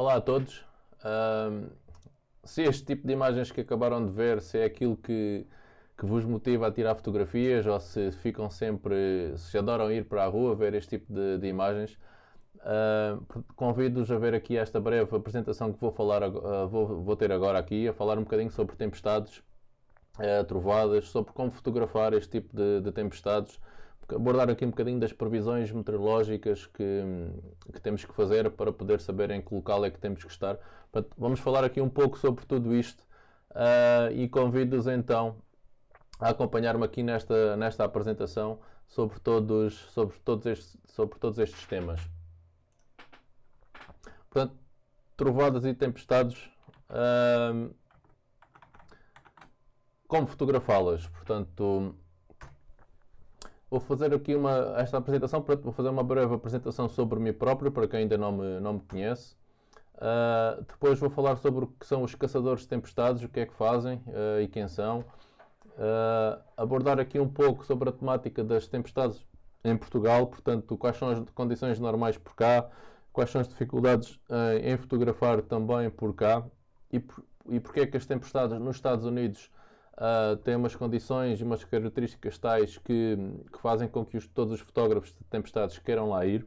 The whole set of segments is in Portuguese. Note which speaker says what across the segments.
Speaker 1: Olá a todos. Se este tipo de imagens que acabaram de ver, se é aquilo que vos motiva a tirar fotografias ou se ficam sempre, se adoram ir para a rua ver este tipo de imagens, convido-os a ver aqui esta breve apresentação que vou ter agora aqui, a falar um bocadinho sobre tempestades, trovadas, sobre como fotografar este tipo de tempestades, abordar aqui um bocadinho das previsões meteorológicas que temos que fazer para poder saber em que local é que temos que estar. Portanto, vamos falar aqui um pouco sobre tudo isto e convido-os então a acompanhar-me aqui nesta apresentação sobre todos estes temas. Portanto, trovadas e tempestades, como fotografá-las? Portanto, vou fazer aqui esta apresentação, vou fazer uma breve apresentação sobre mim próprio, para quem ainda não me conhece. Depois vou falar sobre o que são os caçadores de tempestades, o que é que fazem e quem são. Abordar aqui um pouco sobre a temática das tempestades em Portugal, portanto, quais são as condições normais por cá, quais são as dificuldades em fotografar também por cá e porque é que as tempestades nos Estados Unidos têm umas condições e umas características tais que fazem com que todos os fotógrafos de tempestades queiram lá ir.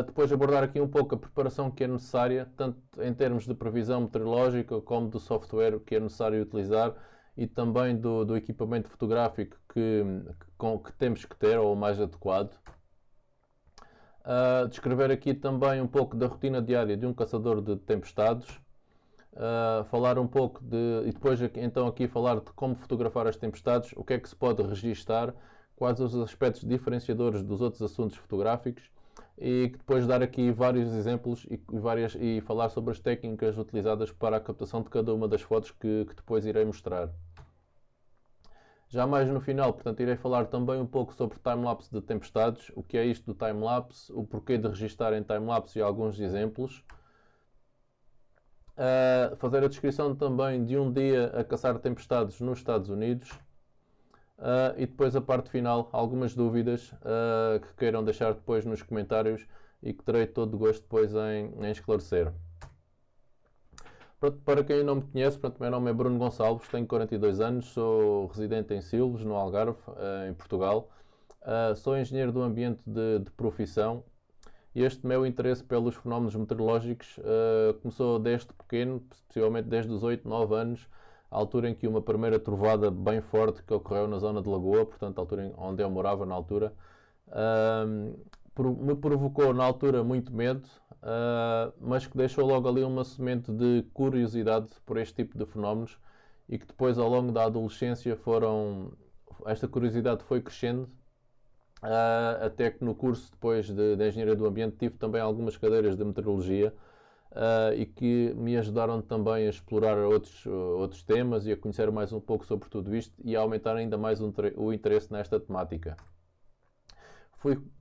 Speaker 1: Depois abordar aqui um pouco a preparação que é necessária, tanto em termos de previsão meteorológica como do software que é necessário utilizar e também do equipamento fotográfico que temos que ter, ou o mais adequado. Descrever aqui também um pouco da rotina diária de um caçador de tempestades. Falar um pouco e depois então aqui falar de como fotografar as tempestades, o que é que se pode registar, quais os aspectos diferenciadores dos outros assuntos fotográficos e depois dar aqui vários exemplos e falar sobre as técnicas utilizadas para a captação de cada uma das fotos que depois irei mostrar. Já mais no final, portanto, irei falar também um pouco sobre time-lapse de tempestades, o que é isto do time-lapse, o porquê de registar em time-lapse e alguns exemplos. Fazer a descrição também de um dia a caçar tempestades nos Estados Unidos e depois a parte final, algumas dúvidas que queiram deixar depois nos comentários e que terei todo o gosto depois em esclarecer. Pronto, para quem não me conhece, meu nome é Bruno Gonçalves, tenho 42 anos, sou residente em Silves, no Algarve, em Portugal. Sou engenheiro do ambiente de profissão. E este meu interesse pelos fenómenos meteorológicos começou desde pequeno, possivelmente desde os 8, 9 anos, à altura em que uma primeira trovada bem forte que ocorreu na zona de Lagoa, portanto, a altura onde eu morava na altura, me provocou na altura muito medo, mas que deixou logo ali uma semente de curiosidade por este tipo de fenómenos e que depois, ao longo da adolescência, esta curiosidade foi crescendo. Até que no curso depois de Engenharia do Ambiente tive também algumas cadeiras de Meteorologia e que me ajudaram também a explorar outros temas e a conhecer mais um pouco sobre tudo isto e a aumentar ainda mais o interesse nesta temática.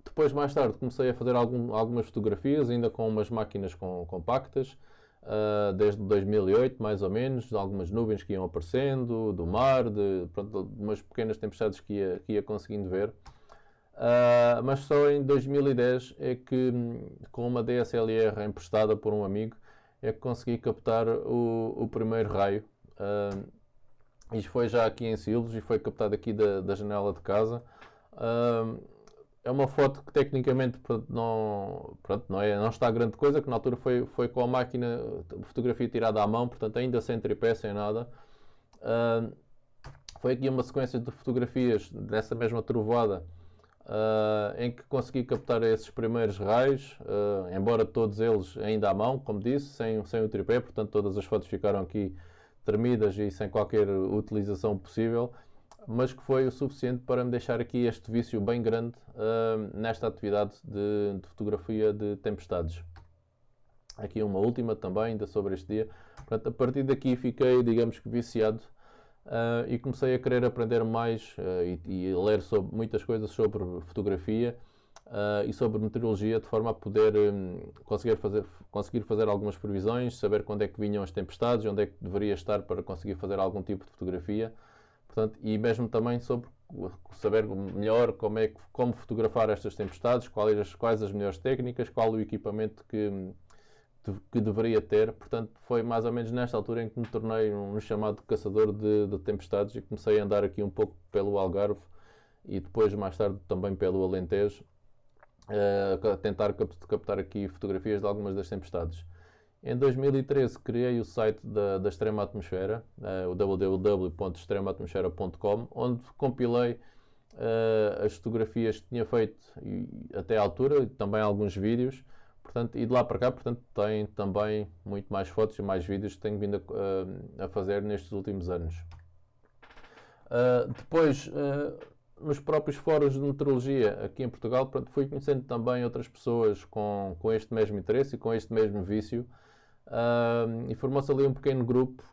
Speaker 1: Depois, mais tarde, comecei a fazer algumas fotografias, ainda com umas máquinas compactas, desde 2008 mais ou menos, de algumas nuvens que iam aparecendo, do mar, de umas pequenas tempestades que ia conseguindo ver. Mas só em 2010 é que, com uma DSLR emprestada por um amigo, é que consegui captar o primeiro raio. Isto foi já aqui em Silves e foi captado aqui da janela de casa. É uma foto que tecnicamente não está grande coisa, que na altura foi com a máquina de fotografia tirada à mão, portanto ainda sem tripé, sem nada. Foi aqui uma sequência de fotografias dessa mesma trovoada, em que consegui captar esses primeiros raios, embora todos eles ainda à mão, como disse, sem o tripé, portanto todas as fotos ficaram aqui tremidas e sem qualquer utilização possível, mas que foi o suficiente para me deixar aqui este vício bem grande nesta atividade de fotografia de tempestades. Aqui uma última também, ainda sobre este dia. Portanto, a partir daqui fiquei, digamos que, viciado e comecei a querer aprender mais e ler sobre muitas coisas sobre fotografia e sobre meteorologia, de forma a poder conseguir fazer algumas previsões, saber quando é que vinham as tempestades, onde é que deveria estar para conseguir fazer algum tipo de fotografia. Portanto, e mesmo também sobre saber melhor como fotografar estas tempestades, quais as melhores técnicas, qual o equipamento que deveria ter. Portanto, foi mais ou menos nesta altura em que me tornei um chamado caçador de tempestades e comecei a andar aqui um pouco pelo Algarve e depois mais tarde também pelo Alentejo, a tentar captar aqui fotografias de algumas das tempestades. Em 2013 criei o site da Extrema Atmosfera, o www.extremaatmosfera.com, onde compilei as fotografias que tinha feito até à altura, e também alguns vídeos. Portanto, e de lá para cá, portanto, tem também muito mais fotos e mais vídeos que tenho vindo a fazer nestes últimos anos. Depois, nos próprios fóruns de meteorologia aqui em Portugal, portanto, fui conhecendo também outras pessoas com este mesmo interesse e com este mesmo vício. E formou-se ali um pequeno grupo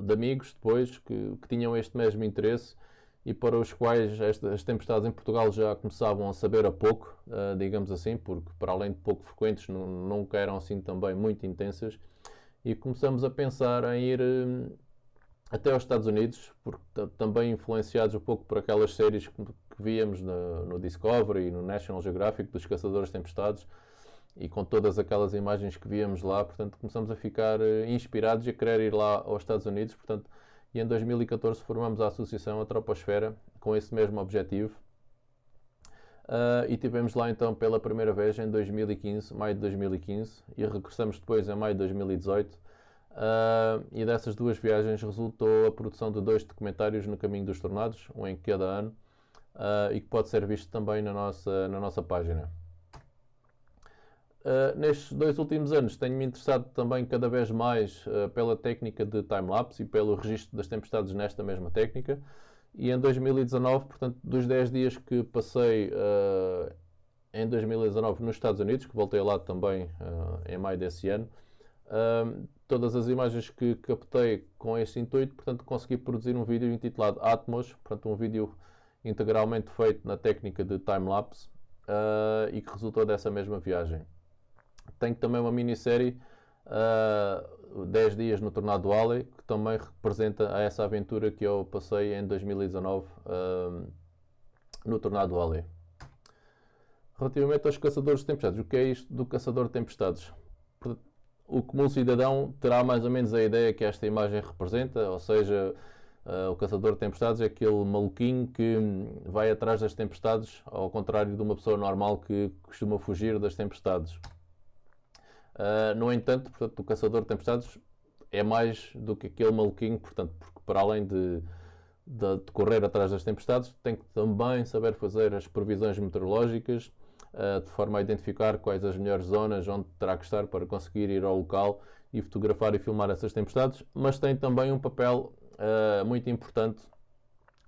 Speaker 1: de amigos depois que tinham este mesmo interesse e para os quais as tempestades em Portugal já começavam a saber a pouco, digamos assim, porque para além de pouco frequentes nunca eram assim também muito intensas, e começamos a pensar em ir até aos Estados Unidos, porque também influenciados um pouco por aquelas séries que víamos no Discovery e no National Geographic dos caçadores de tempestades, e com todas aquelas imagens que víamos lá, portanto começamos a ficar inspirados e a querer ir lá aos Estados Unidos, portanto, e em 2014 formamos a associação A Troposfera com esse mesmo objetivo, e tivemos lá então pela primeira vez em 2015, maio de 2015, e regressamos depois em maio de 2018, e dessas duas viagens resultou a produção de 2 documentários no Caminho dos Tornados, um em cada ano, e que pode ser visto também na nossa página. Nestes 2 últimos anos tenho-me interessado também cada vez mais pela técnica de time-lapse e pelo registro das tempestades nesta mesma técnica, e em 2019, portanto, dos 10 dias que passei em 2019 nos Estados Unidos, que voltei lá também em maio desse ano, todas as imagens que captei com este intuito, portanto, consegui produzir um vídeo intitulado Atmos, portanto, um vídeo integralmente feito na técnica de time-lapse, e que resultou dessa mesma viagem. Tenho também uma minissérie, 10 dias no Tornado Valley, que também representa essa aventura que eu passei em 2019 no Tornado Valley. Relativamente aos caçadores de tempestades, o que é isto do caçador de tempestades? O comum cidadão terá mais ou menos a ideia que esta imagem representa, ou seja, o caçador de tempestades é aquele maluquinho que vai atrás das tempestades, ao contrário de uma pessoa normal que costuma fugir das tempestades. No entanto, portanto, o caçador de tempestades é mais do que aquele maluquinho, portanto, porque para além de correr atrás das tempestades, tem que também saber fazer as previsões meteorológicas, de forma a identificar quais as melhores zonas onde terá que estar para conseguir ir ao local e fotografar e filmar essas tempestades, mas tem também um papel muito importante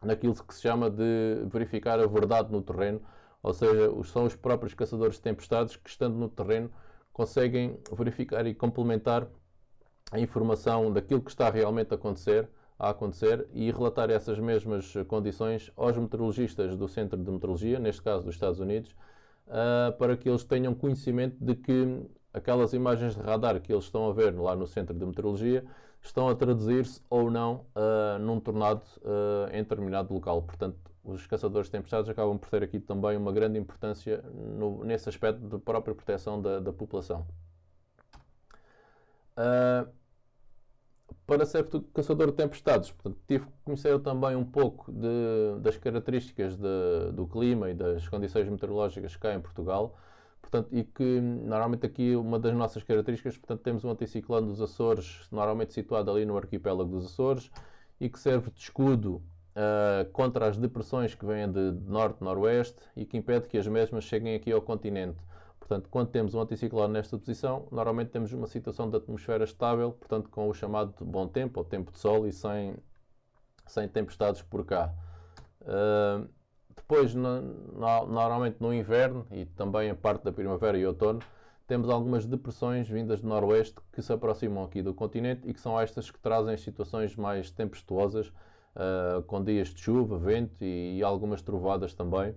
Speaker 1: naquilo que se chama de verificar a verdade no terreno, ou seja, são os próprios caçadores de tempestades que, estando no terreno, conseguem verificar e complementar a informação daquilo que está realmente a acontecer e relatar essas mesmas condições aos meteorologistas do Centro de Meteorologia, neste caso dos Estados Unidos, para que eles tenham conhecimento de que aquelas imagens de radar que eles estão a ver lá no Centro de Meteorologia estão a traduzir-se ou não num tornado em determinado local. Portanto, os caçadores de tempestades acabam por ter aqui também uma grande importância nesse aspecto de própria proteção da população. Para ser caçador de tempestades, portanto, tive que conhecer também um pouco das características do clima e das condições meteorológicas cá em Portugal. Portanto, e que normalmente aqui uma das nossas características, portanto, temos um anticiclone dos Açores, normalmente situado ali no arquipélago dos Açores, e que serve de escudo contra as depressões que vêm de norte-noroeste e que impede que as mesmas cheguem aqui ao continente. Portanto, quando temos um anticiclone nesta posição, normalmente temos uma situação de atmosfera estável, portanto, com o chamado bom tempo, ou tempo de sol, e sem tempestades por cá. Depois, normalmente no inverno e também a parte da primavera e outono, temos algumas depressões vindas do noroeste que se aproximam aqui do continente e que são estas que trazem situações mais tempestuosas, com dias de chuva, vento e algumas trovoadas também.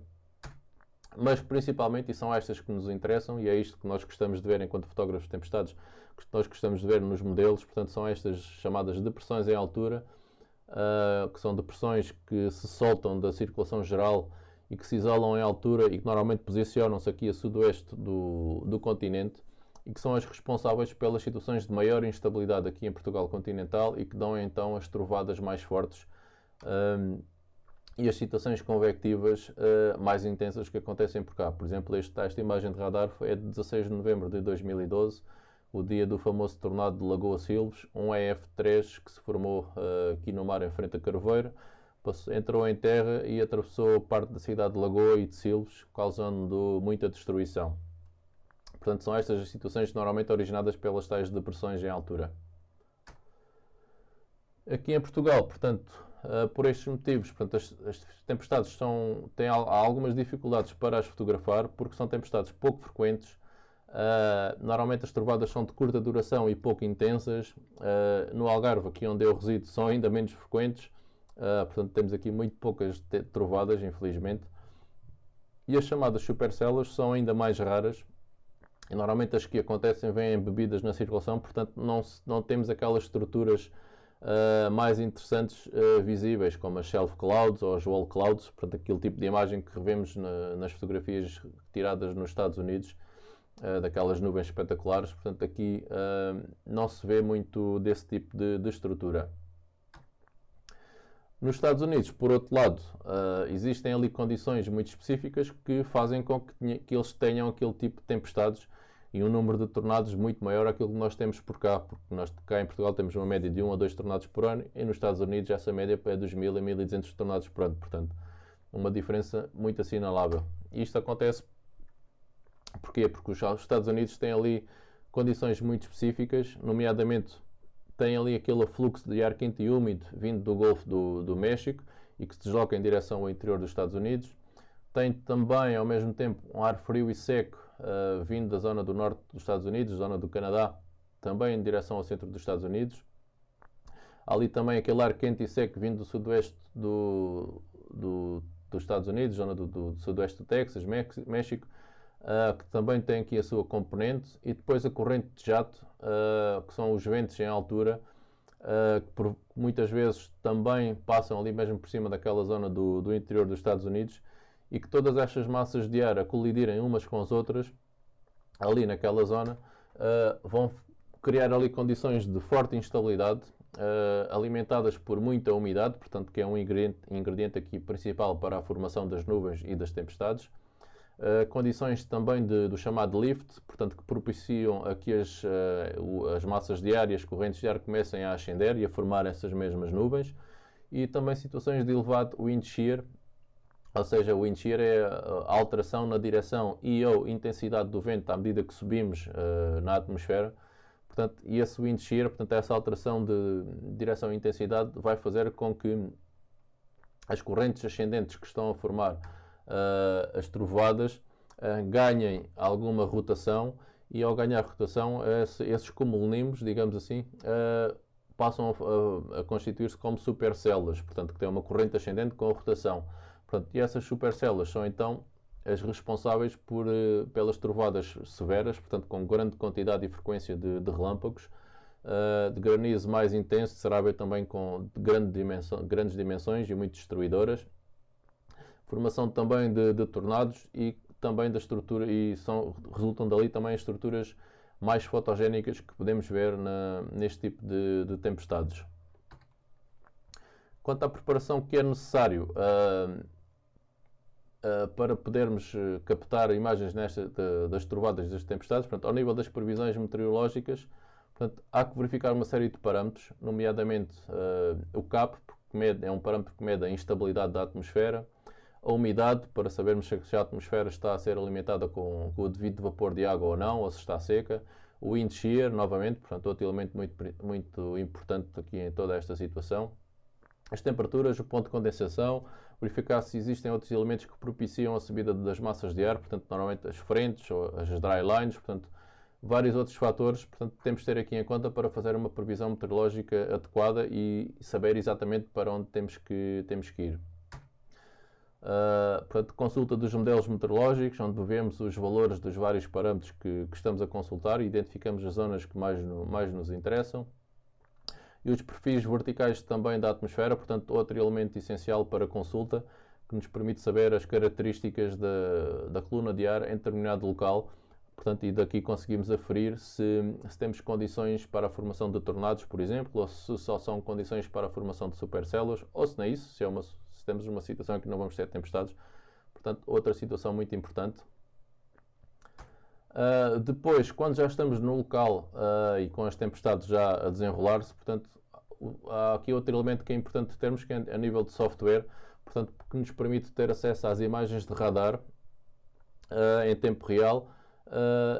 Speaker 1: Mas principalmente, e são estas que nos interessam, e é isto que nós gostamos de ver enquanto fotógrafos de tempestades, que nós gostamos de ver nos modelos, portanto são estas chamadas depressões em altura, que são depressões que se soltam da circulação geral e que se isolam em altura e que normalmente posicionam-se aqui a sudoeste do continente e que são as responsáveis pelas situações de maior instabilidade aqui em Portugal continental e que dão então as trovadas mais fortes e as situações convectivas mais intensas que acontecem por cá. Por exemplo, esta imagem de radar é de 16 de novembro de 2012, o dia do famoso tornado de Lagoa Silves, um EF3 que se formou aqui no mar em frente a Carvoeiro, entrou em terra e atravessou parte da cidade de Lagoa e de Silves, causando muita destruição. Portanto, são estas as situações normalmente originadas pelas tais depressões em altura. Aqui em Portugal, portanto, por estes motivos, portanto, as tempestades têm algumas dificuldades para as fotografar, porque são tempestades pouco frequentes. Normalmente as trovadas são de curta duração e pouco intensas. No Algarve, aqui onde eu resido, são ainda menos frequentes. Portanto, temos aqui muito poucas trovadas, infelizmente. E as chamadas supercélulas são ainda mais raras. E normalmente as que acontecem vêm embebidas na circulação, portanto não temos aquelas estruturas mais interessantes visíveis, como as shelf clouds ou as wall clouds, portanto aquele tipo de imagem que revemos nas fotografias tiradas nos Estados Unidos, daquelas nuvens espetaculares. Portanto aqui não se vê muito desse tipo de estrutura. Nos Estados Unidos, por outro lado, existem ali condições muito específicas que fazem com que eles tenham aquele tipo de tempestades e um número de tornados muito maior àquilo que nós temos por cá, porque nós cá em Portugal temos uma média de 1 a 2 tornados por ano e nos Estados Unidos essa média é dos 1000 a 1200 tornados por ano, portanto uma diferença muito assinalável. E isto acontece porquê? Porque os Estados Unidos têm ali condições muito específicas, nomeadamente tem ali aquele afluxo de ar quente e úmido vindo do Golfo do México e que se desloca em direção ao interior dos Estados Unidos. Tem também, ao mesmo tempo, um ar frio e seco vindo da zona do norte dos Estados Unidos, zona do Canadá, também em direção ao centro dos Estados Unidos. Há ali também aquele ar quente e seco vindo do sudoeste dos Estados Unidos, zona do sudoeste do Texas, México, que também tem aqui a sua componente, e depois a corrente de jato, que são os ventos em altura, que muitas vezes também passam ali mesmo por cima daquela zona do interior dos Estados Unidos, e que todas estas massas de ar a colidirem umas com as outras, ali naquela zona, vão criar ali condições de forte instabilidade, alimentadas por muita umidade, portanto que é um ingrediente aqui principal para a formação das nuvens e das tempestades. Condições também do chamado lift, portanto que propiciam a que as massas de ar e as correntes de ar comecem a ascender e a formar essas mesmas nuvens, e também situações de elevado wind shear, ou seja, o wind shear é a alteração na direção e ou intensidade do vento à medida que subimos na atmosfera. Portanto, e esse wind shear, portanto, essa alteração de direção e intensidade vai fazer com que as correntes ascendentes que estão a formar as trovoadas ganhem alguma rotação, e ao ganhar rotação esses cumulonimbos, digamos assim, passam a constituir-se como supercélulas, portanto que têm uma corrente ascendente com rotação. Portanto, e essas supercélulas são então as responsáveis pelas trovoadas severas, portanto com grande quantidade e frequência de relâmpagos, de granizo mais intenso, será a ver também com grandes dimensões e muito destruidoras, formação também de tornados e também da estrutura, e resultam dali também as estruturas mais fotogénicas que podemos ver neste tipo de tempestades. Quanto à preparação que é necessário para podermos captar imagens das trovadas das tempestades, portanto, ao nível das previsões meteorológicas, portanto, há que verificar uma série de parâmetros, nomeadamente o CAP, que é um parâmetro que mede a instabilidade da atmosfera, a umidade, para sabermos se a atmosfera está a ser alimentada com o devido vapor de água ou não, ou se está seca, o wind shear, novamente, portanto, outro elemento muito importante aqui em toda esta situação, as temperaturas, o ponto de condensação, verificar se existem outros elementos que propiciam a subida das massas de ar, portanto, normalmente as frentes ou as dry lines, portanto, vários outros fatores, portanto, temos de ter aqui em conta para fazer uma previsão meteorológica adequada e saber exatamente para onde temos que ir. Portanto, consulta dos modelos meteorológicos, onde vemos os valores dos vários parâmetros que estamos a consultar e identificamos as zonas que mais nos interessam. E os perfis verticais também da atmosfera, portanto, outro elemento essencial para consulta, que nos permite saber as características da coluna de ar em determinado local, Portanto, e daqui conseguimos aferir se temos condições para a formação de tornados, por exemplo, ou se só são condições para a formação de supercélulas, ou se não é isso, se temos uma situação em que não vamos ter tempestades. Portanto, outra situação muito importante. Depois, quando já estamos no local e com as tempestades já a desenrolar-se, portanto, há aqui outro elemento que é importante termos, que é a nível de software, portanto, que nos permite ter acesso às imagens de radar em tempo real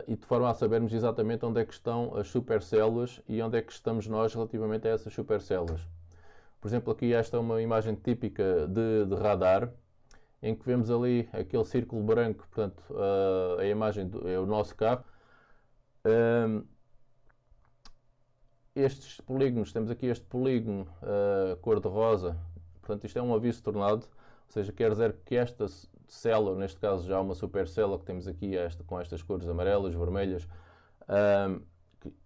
Speaker 1: e de forma a sabermos exatamente onde é que estão as supercélulas e onde é que estamos nós relativamente a essas supercélulas. Por exemplo, aqui esta é uma imagem típica de radar, em que vemos ali aquele círculo branco, portanto, a imagem é o nosso carro. Estes polígonos, temos aqui este polígono cor-de-rosa, portanto, isto é um aviso de tornado, ou seja, quer dizer que esta célula, neste caso já uma supercélula que temos aqui com estas cores amarelas, vermelhas,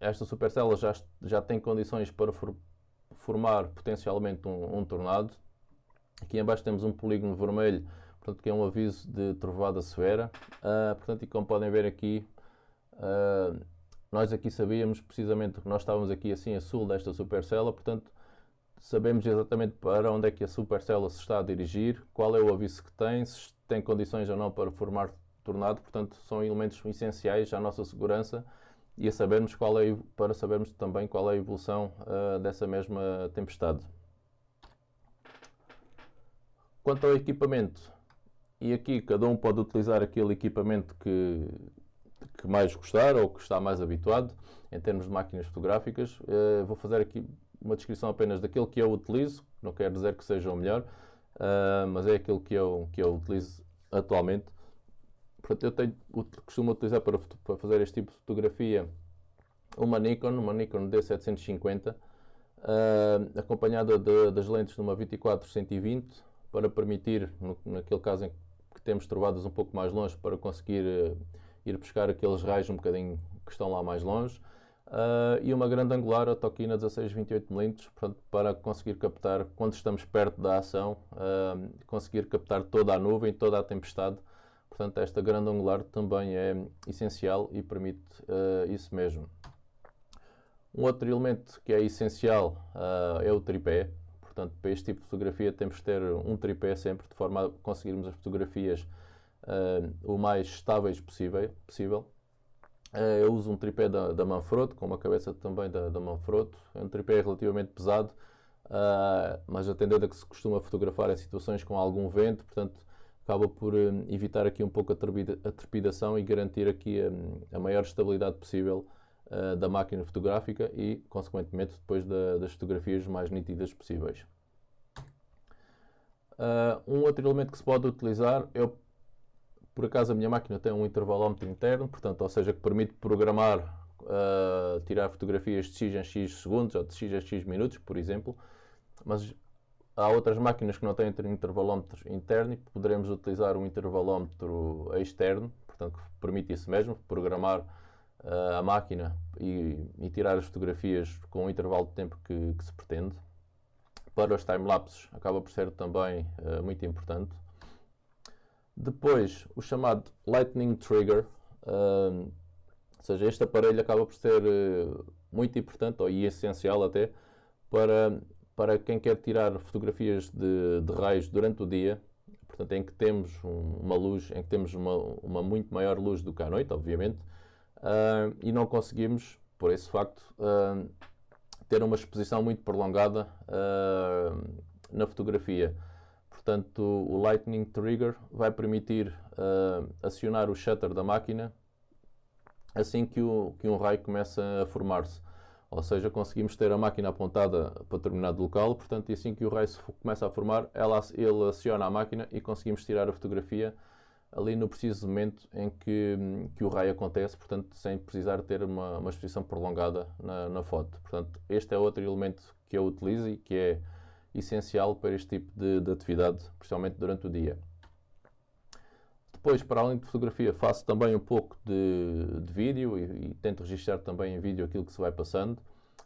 Speaker 1: esta supercélula já tem condições para formar potencialmente um tornado. Aqui em baixo temos um polígono vermelho, portanto, que é um aviso de trovoada severa. Portanto, e como podem ver aqui, nós aqui sabíamos precisamente que nós estávamos aqui assim a sul desta supercélula, portanto, sabemos exatamente para onde é que a supercélula se está a dirigir, qual é o aviso que tem, se tem condições ou não para formar tornado, portanto, são elementos essenciais à nossa segurança e para sabermos também qual é a evolução dessa mesma tempestade. Quanto ao equipamento, e aqui cada um pode utilizar aquele equipamento que mais gostar ou que está mais habituado em termos de máquinas fotográficas. Vou fazer aqui uma descrição apenas daquele que eu utilizo, não quer dizer que seja o melhor, mas é aquele que eu utilizo atualmente. Portanto, eu costumo utilizar para fazer este tipo de fotografia uma Nikon D750, acompanhada das lentes de uma 24-120, para permitir, naquele caso em que temos trovadas um pouco mais longe, para conseguir ir buscar aqueles raios um bocadinho que estão lá mais longe, e uma grande angular, a Tokina 16-28mm, portanto, para conseguir captar, quando estamos perto da ação, conseguir captar toda a nuvem, toda a tempestade. Portanto, esta grande angular também é essencial e permite isso mesmo. Um outro elemento que é essencial é o tripé. Portanto, para este tipo de fotografia temos que ter um tripé sempre, de forma a conseguirmos as fotografias o mais estáveis possível. Eu uso um tripé da Manfrotto, com uma cabeça também da Manfrotto. É um tripé relativamente pesado, mas atendendo a que se costuma fotografar em situações com algum vento, portanto, acaba por evitar aqui um pouco a trepidação e garantir aqui a maior estabilidade possível da máquina fotográfica e, consequentemente, depois das fotografias mais nítidas possíveis. Um outro elemento que se pode utilizar é, por acaso a minha máquina tem um intervalómetro interno, portanto, ou seja, que permite programar, tirar fotografias de x em x segundos ou de x em x minutos, por exemplo, mas há outras máquinas que não têm intervalómetro interno e poderemos utilizar um intervalómetro externo, portanto, que permite isso mesmo, programar a máquina e tirar as fotografias com o intervalo de tempo que se pretende. Para os timelapses acaba por ser também muito importante. Depois, o chamado Lightning Trigger, ou seja, este aparelho acaba por ser muito importante e essencial até para quem quer tirar fotografias de raios durante o dia, portanto, em que temos uma luz, em que temos uma muito maior luz do que à noite, obviamente, e não conseguimos, por esse facto, ter uma exposição muito prolongada na fotografia. Portanto, o Lightning Trigger vai permitir acionar o shutter da máquina assim que um raio começa a formar-se. Ou seja, conseguimos ter a máquina apontada para determinado local, portanto, e assim que o raio se começa a formar, ele aciona a máquina e conseguimos tirar a fotografia ali no preciso momento em que o raio acontece, portanto, sem precisar ter uma exposição prolongada na foto. Portanto, este é outro elemento que eu utilizo e que é essencial para este tipo de atividade, principalmente durante o dia. Depois, para além de fotografia, faço também um pouco de vídeo e tento registrar também em vídeo aquilo que se vai passando.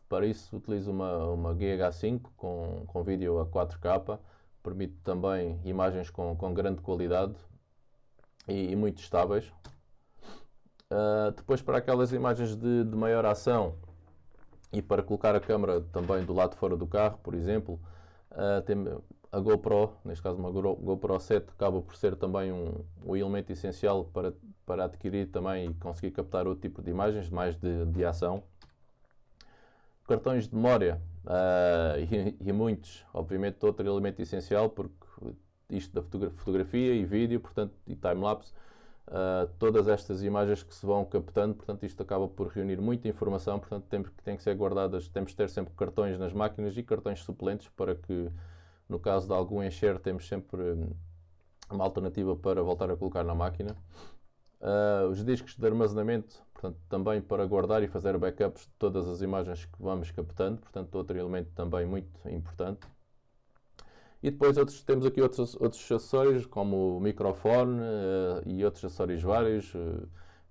Speaker 1: Para isso, utilizo uma GH5 com vídeo a 4K, permite também imagens com grande qualidade e muito estáveis. Depois, para aquelas imagens de maior ação e para colocar a câmera também do lado de fora do carro, por exemplo, tem a GoPro, neste caso uma GoPro 7, acaba por ser também um elemento essencial para adquirir também e conseguir captar outro tipo de imagens, mais de ação. Cartões de memória e muitos, obviamente outro elemento essencial, porque isto da fotografia e vídeo, portanto, e time-lapse, todas estas imagens que se vão captando, portanto isto acaba por reunir muita informação, portanto tem que ser guardadas, temos de ter sempre cartões nas máquinas e cartões suplentes para que, no caso de algum encher, temos sempre uma alternativa para voltar a colocar na máquina. Os discos de armazenamento, portanto, também para guardar e fazer backups de todas as imagens que vamos captando, portanto outro elemento também muito importante. E depois temos aqui outros acessórios, como o microfone e outros acessórios vários,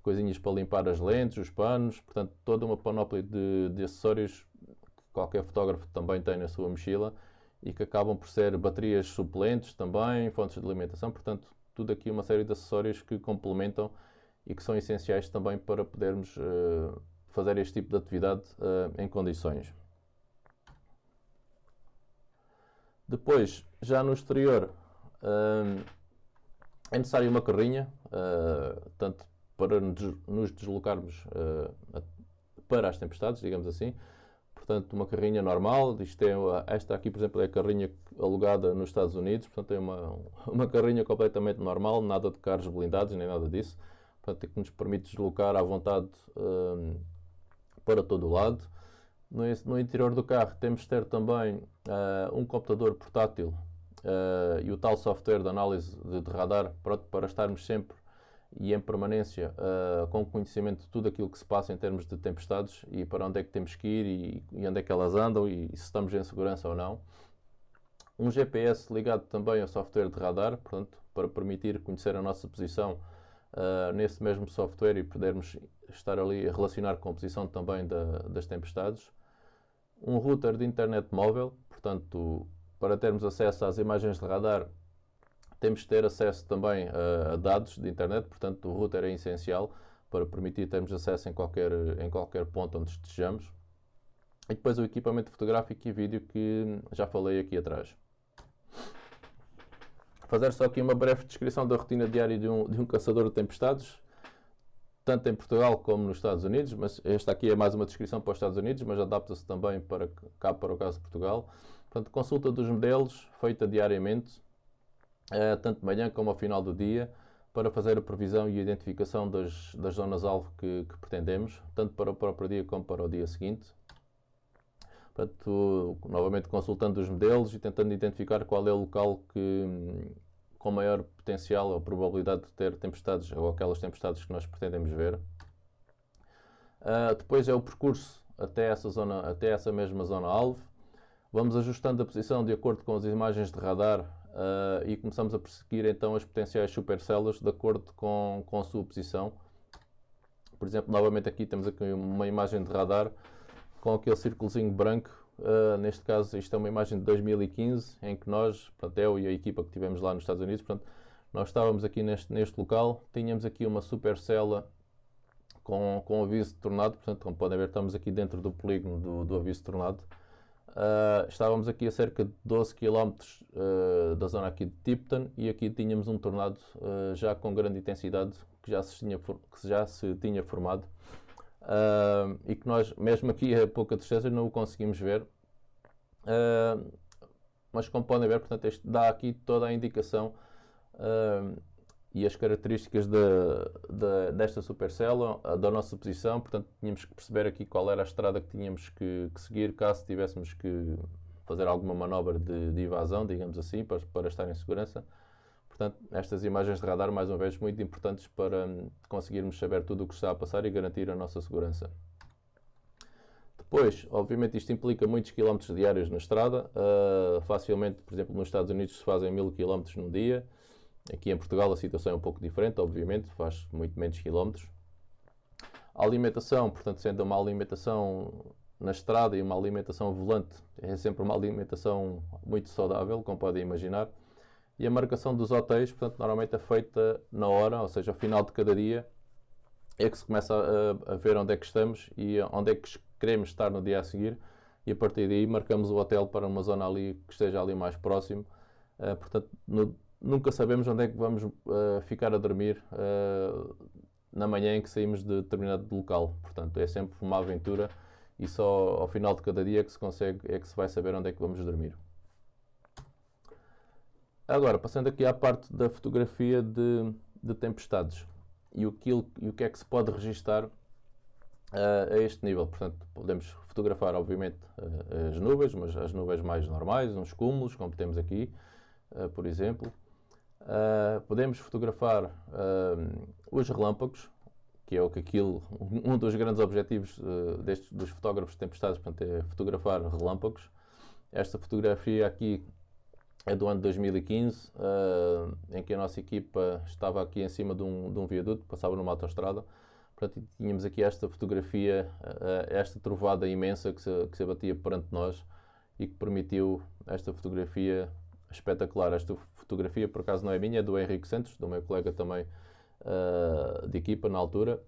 Speaker 1: coisinhas para limpar as lentes, os panos, portanto toda uma panóplia de acessórios que qualquer fotógrafo também tem na sua mochila e que acabam por ser baterias suplentes também, fontes de alimentação, portanto tudo aqui uma série de acessórios que complementam e que são essenciais também para podermos fazer este tipo de atividade em condições. Depois, já no exterior, é necessário uma carrinha, tanto para nos deslocarmos para as tempestades, digamos assim. Portanto, uma carrinha normal. Esta aqui, por exemplo, é a carrinha alugada nos Estados Unidos. Portanto, é uma carrinha completamente normal, nada de carros blindados, nem nada disso. Portanto, que nos permite deslocar à vontade para todo o lado. No interior do carro temos de ter também um computador portátil e o tal software de análise de radar para estarmos sempre e em permanência com conhecimento de tudo aquilo que se passa em termos de tempestades e para onde é que temos que ir e onde é que elas andam e se estamos em segurança ou não. Um GPS ligado também ao software de radar, portanto, para permitir conhecer a nossa posição nesse mesmo software e podermos estar ali a relacionar com a posição também das tempestades. Um router de internet móvel, portanto, para termos acesso às imagens de radar, temos de ter acesso também a dados de internet, portanto, o router é essencial para permitir termos acesso em qualquer ponto onde estejamos. E depois o equipamento fotográfico e vídeo que já falei aqui atrás. Fazer só aqui uma breve descrição da rotina diária de um caçador de tempestades, tanto em Portugal como nos Estados Unidos, mas esta aqui é mais uma descrição para os Estados Unidos, mas adapta-se também para o caso de Portugal. Portanto, consulta dos modelos feita diariamente, tanto de manhã como ao final do dia, para fazer a previsão e identificação das zonas-alvo que pretendemos, tanto para o próprio dia como para o dia seguinte. Portanto, novamente consultando os modelos e tentando identificar qual é o local com maior potencial ou probabilidade de ter tempestades ou aquelas tempestades que nós pretendemos ver. Depois é o percurso até essa mesma zona-alvo. Vamos ajustando a posição de acordo com as imagens de radar e começamos a perseguir então as potenciais supercélulas de acordo com a sua posição. Por exemplo, novamente aqui temos aqui uma imagem de radar com aquele círculozinho branco. Neste caso, isto é uma imagem de 2015, em que nós, portanto, eu e a equipa que tivemos lá nos Estados Unidos, portanto, nós estávamos aqui neste local, tínhamos aqui uma supercélula com aviso de tornado, portanto, como podem ver, estamos aqui dentro do polígono do aviso de tornado. Estávamos aqui a cerca de 12 km da zona aqui de Tipton e aqui tínhamos um tornado já com grande intensidade que já se tinha formado. E que nós, mesmo aqui a pouca distância, não o conseguimos ver, mas como podem ver, portanto, este dá aqui toda a indicação e as características desta supercélula, da nossa posição. Portanto, tínhamos que perceber aqui qual era a estrada que tínhamos que seguir caso tivéssemos que fazer alguma manobra de evasão, digamos assim, para estar em segurança. Portanto, estas imagens de radar, mais uma vez, muito importantes para conseguirmos saber tudo o que está a passar e garantir a nossa segurança. Depois, obviamente, isto implica muitos quilómetros diários na estrada. Facilmente, por exemplo, nos Estados Unidos se fazem 1000 km num dia. Aqui em Portugal a situação é um pouco diferente, obviamente, faz muito menos quilómetros. A alimentação, portanto, sendo uma alimentação na estrada e uma alimentação ao volante, é sempre uma alimentação muito saudável, como podem imaginar. E a marcação dos hotéis, portanto, normalmente é feita na hora, ou seja, ao final de cada dia, é que se começa a ver onde é que estamos e onde é que queremos estar no dia a seguir, e a partir daí marcamos o hotel para uma zona ali que esteja ali mais próximo. Portanto, nunca sabemos onde é que vamos ficar a dormir na manhã em que saímos de determinado local. Portanto, é sempre uma aventura e só ao final de cada dia é que se vai saber onde é que vamos dormir. Agora, passando aqui à parte da fotografia de tempestades e o que é que se pode registar a este nível. Portanto, podemos fotografar, obviamente, as nuvens, mas as nuvens mais normais, uns cúmulos, como temos aqui, por exemplo. Podemos fotografar os relâmpagos, que é um dos grandes objetivos dos fotógrafos de tempestades, portanto, é fotografar relâmpagos. Esta fotografia aqui é do ano 2015, em que a nossa equipa estava aqui em cima de um viaduto, passava numa autoestrada. Portanto, tínhamos aqui esta fotografia, esta trovada imensa que se abatia perante nós e que permitiu esta fotografia espetacular. Esta fotografia, por acaso, não é minha, é do Henrique Santos, do meu colega também de equipa na altura,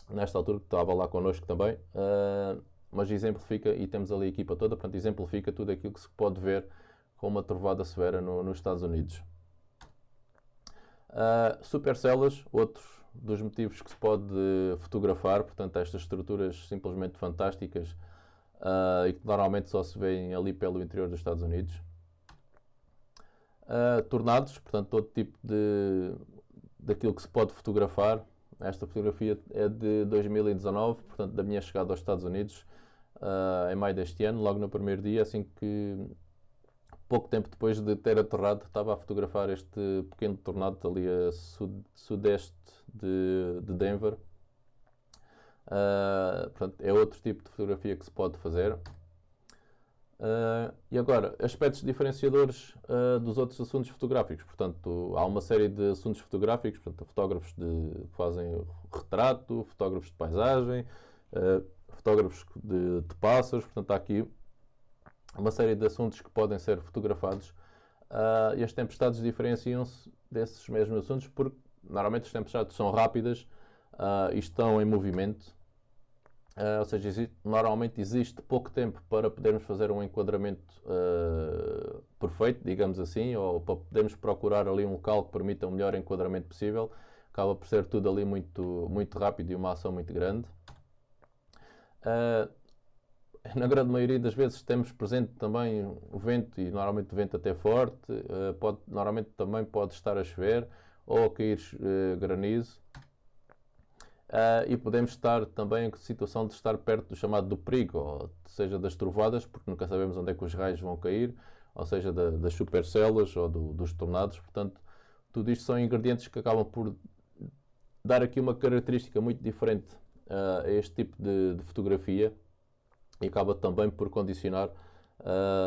Speaker 1: nesta altura que estava lá connosco também, mas exemplifica, e temos ali a equipa toda, portanto, exemplifica tudo aquilo que se pode ver com uma trovada severa nos Estados Unidos. Supercellas, outros dos motivos que se pode fotografar, portanto, estas estruturas simplesmente fantásticas e que normalmente só se vêem ali pelo interior dos Estados Unidos. Tornados, portanto, todo tipo daquilo que se pode fotografar. Esta fotografia é de 2019, portanto, da minha chegada aos Estados Unidos em maio deste ano, logo no primeiro dia, assim que pouco tempo depois de ter aterrado, estava a fotografar este pequeno tornado ali a sudeste de Denver. Portanto, é outro tipo de fotografia que se pode fazer. E agora, aspectos diferenciadores dos outros assuntos fotográficos. Portanto, há uma série de assuntos fotográficos, portanto, fotógrafos que fazem retrato, fotógrafos de paisagem, fotógrafos de pássaros. Portanto, há aqui uma série de assuntos que podem ser fotografados e as tempestades diferenciam-se desses mesmos assuntos porque normalmente as tempestades são rápidas e estão em movimento, ou seja, normalmente existe pouco tempo para podermos fazer um enquadramento perfeito, digamos assim, ou para podermos procurar ali um local que permita o melhor enquadramento possível. Acaba por ser tudo ali muito, muito rápido e uma ação muito grande. Na grande maioria das vezes temos presente também o vento, e normalmente o vento até forte, normalmente também pode estar a chover ou a cair granizo, e podemos estar também em situação de estar perto do chamado do perigo, ou seja, das trovadas, porque nunca sabemos onde é que os raios vão cair, ou seja, das supercélulas ou dos tornados. Portanto, tudo isto são ingredientes que acabam por dar aqui uma característica muito diferente a este tipo de fotografia, e acaba também por condicionar,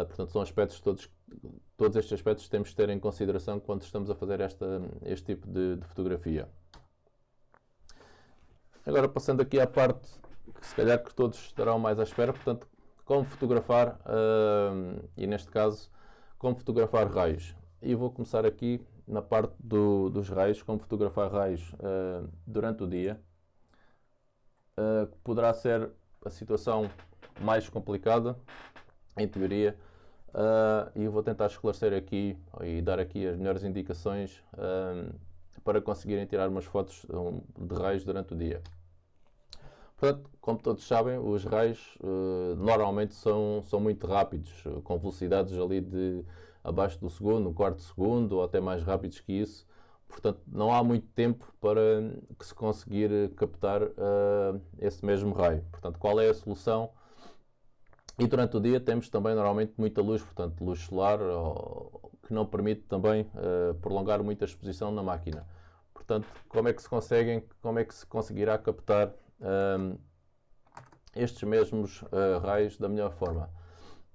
Speaker 1: portanto, são aspectos todos estes aspectos temos de ter em consideração quando estamos a fazer este tipo de fotografia. Agora, passando aqui à parte que se calhar que todos estarão mais à espera, portanto, como fotografar, e neste caso, como fotografar raios. E vou começar aqui na parte dos raios, como fotografar raios durante o dia, que poderá ser a situação mais complicada, em teoria, e vou tentar esclarecer aqui e dar aqui as melhores indicações para conseguirem tirar umas fotos de raios durante o dia. Portanto, como todos sabem, os raios normalmente são muito rápidos, com velocidades ali de abaixo do segundo, um quarto de segundo, ou até mais rápidos que isso. Portanto, não há muito tempo para que se conseguir captar esse mesmo raio. Portanto, qual é a solução? E durante o dia temos também normalmente muita luz, portanto luz solar, que não permite também prolongar muito a exposição na máquina. Portanto, como é que se conseguirá captar estes mesmos raios da melhor forma?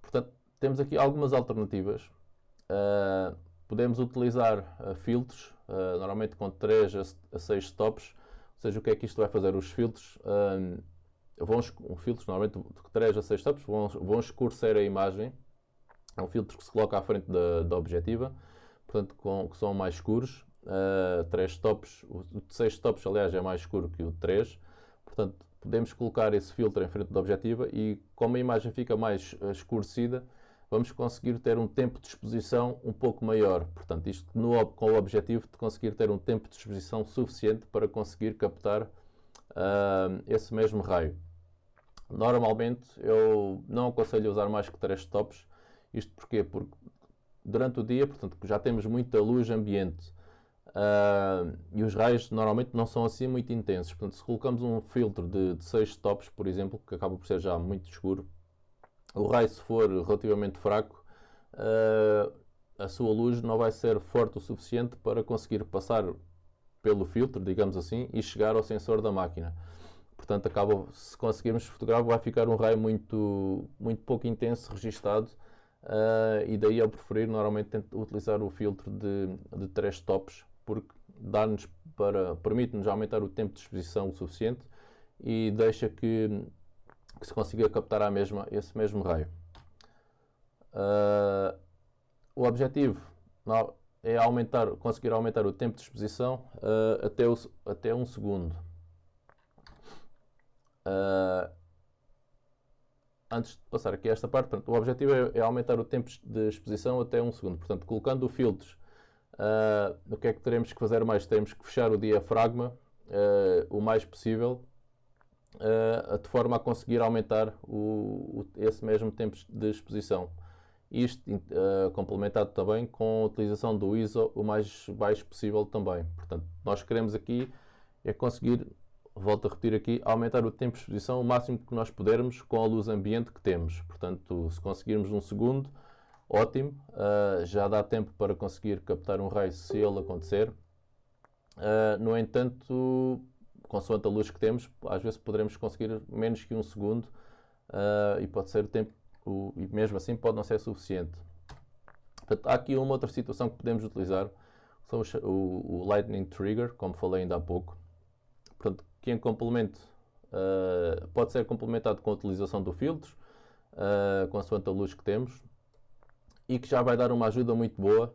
Speaker 1: Portanto, temos aqui algumas alternativas. Podemos utilizar filtros, normalmente com 3 a 6 stops. Ou seja, o que é que isto vai fazer? Os filtros filtros normalmente de 3 a 6 stops vão escurecer a imagem. É um filtro que se coloca à frente da objetiva, portanto que são mais escuros, 3 stops, o de 6 stops aliás é mais escuro que o de 3, portanto podemos colocar esse filtro em frente da objetiva e como a imagem fica mais escurecida, vamos conseguir ter um tempo de exposição um pouco maior. Portanto, isto com o objetivo de conseguir ter um tempo de exposição suficiente para conseguir captar esse mesmo raio. Normalmente eu não aconselho usar mais que 3 stops. Isto porquê? Porque durante o dia, portanto, já temos muita luz ambiente e os raios normalmente não são assim muito intensos. Portanto, se colocamos um filtro de 6 stops, por exemplo, que acaba por ser já muito escuro, o raio, se for relativamente fraco, a sua luz não vai ser forte o suficiente para conseguir passar pelo filtro, digamos assim, e chegar ao sensor da máquina. Portanto, se conseguirmos fotografar, vai ficar um raio muito pouco intenso registado, e daí eu preferir normalmente utilizar o filtro de 3 stops, porque permite-nos aumentar o tempo de exposição o suficiente e deixa que se consiga captar esse mesmo raio. O objetivo é conseguir aumentar o tempo de exposição até 1 segundo. Antes de passar aqui a esta parte, portanto, o objetivo é aumentar o tempo de exposição até 1 segundo. Portanto, colocando o filtros, o que é que teremos que fazer mais? Teremos que fechar o diafragma o mais possível, de forma a conseguir aumentar esse mesmo tempo de exposição. Isto complementado também com a utilização do ISO o mais baixo possível também. Portanto, nós queremos aqui é conseguir, volto a repetir aqui, aumentar o tempo de exposição o máximo que nós pudermos com a luz ambiente que temos. Portanto, se conseguirmos 1 segundo, ótimo, já dá tempo para conseguir captar um raio se ele acontecer. No entanto, consoante a luz que temos, às vezes poderemos conseguir menos que 1 segundo, e pode ser o tempo, e mesmo assim pode não ser suficiente. Portanto, há aqui uma outra situação que podemos utilizar, são o Lightning Trigger, como falei ainda há pouco. Portanto, que em complemento, pode ser complementado com a utilização do filtro, consoante a luz que temos, e que já vai dar uma ajuda muito boa,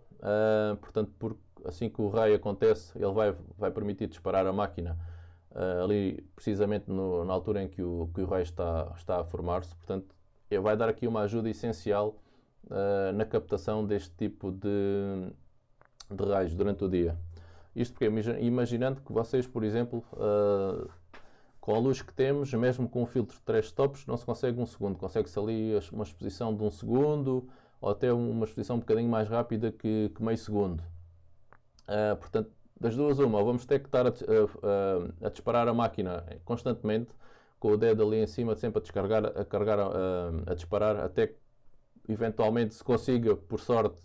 Speaker 1: portanto, porque assim que o raio acontece, ele vai permitir disparar a máquina ali precisamente na altura em que o raio está a formar-se. Portanto, ele vai dar aqui uma ajuda essencial na captação deste tipo de raios durante o dia. Isto porque, imaginando que vocês, por exemplo, com a luz que temos, mesmo com um filtro de 3 stops, não se consegue 1 segundo. Consegue-se ali uma exposição de 1 segundo, ou até uma exposição um bocadinho mais rápida que meio segundo. Portanto, das duas uma, vamos ter que estar a disparar a máquina constantemente, com o dedo ali em cima, sempre a disparar, até que eventualmente se consiga, por sorte,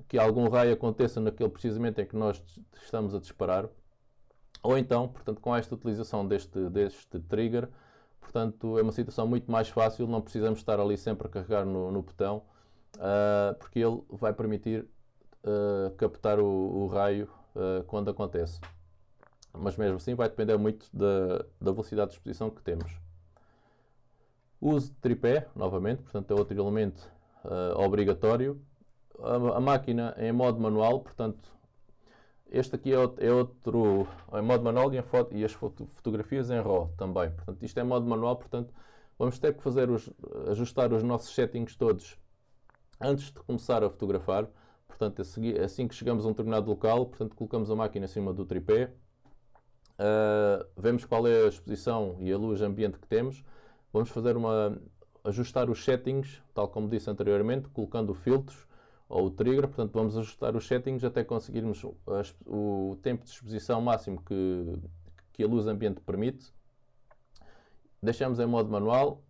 Speaker 1: que algum raio aconteça naquele precisamente em que nós estamos a disparar. Ou então, portanto, com esta utilização deste trigger, portanto, é uma situação muito mais fácil, não precisamos estar ali sempre a carregar no botão, porque ele vai permitir captar o raio quando acontece. Mas mesmo assim vai depender muito da velocidade de exposição que temos. O uso de tripé, novamente, portanto é outro elemento obrigatório. A máquina é em modo manual, portanto este aqui é outro em modo manual e as fotografias em RAW também. Portanto, isto é em modo manual, portanto vamos ter que ajustar os nossos settings todos antes de começar a fotografar. Portanto, assim que chegamos a um determinado local, portanto, colocamos a máquina em cima do tripé, vemos qual é a exposição e a luz ambiente que temos, vamos ajustar os settings, tal como disse anteriormente, colocando filtros ou o trigger. Portanto, vamos ajustar os settings até conseguirmos o tempo de exposição máximo que a luz ambiente permite. Deixamos em modo manual,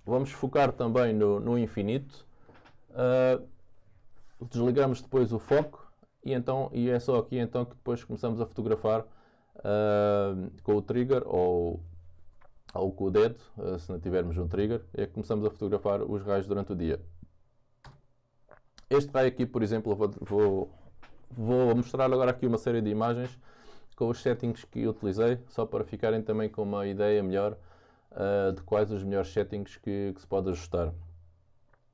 Speaker 1: vamos focar também no infinito. Desligamos depois o foco e é só aqui então que depois começamos a fotografar com o trigger ou com o dedo, se não tivermos um trigger, é que começamos a fotografar os raios durante o dia. Este raio aqui, por exemplo, vou mostrar agora aqui uma série de imagens com os settings que utilizei, só para ficarem também com uma ideia melhor de quais os melhores settings que se pode ajustar.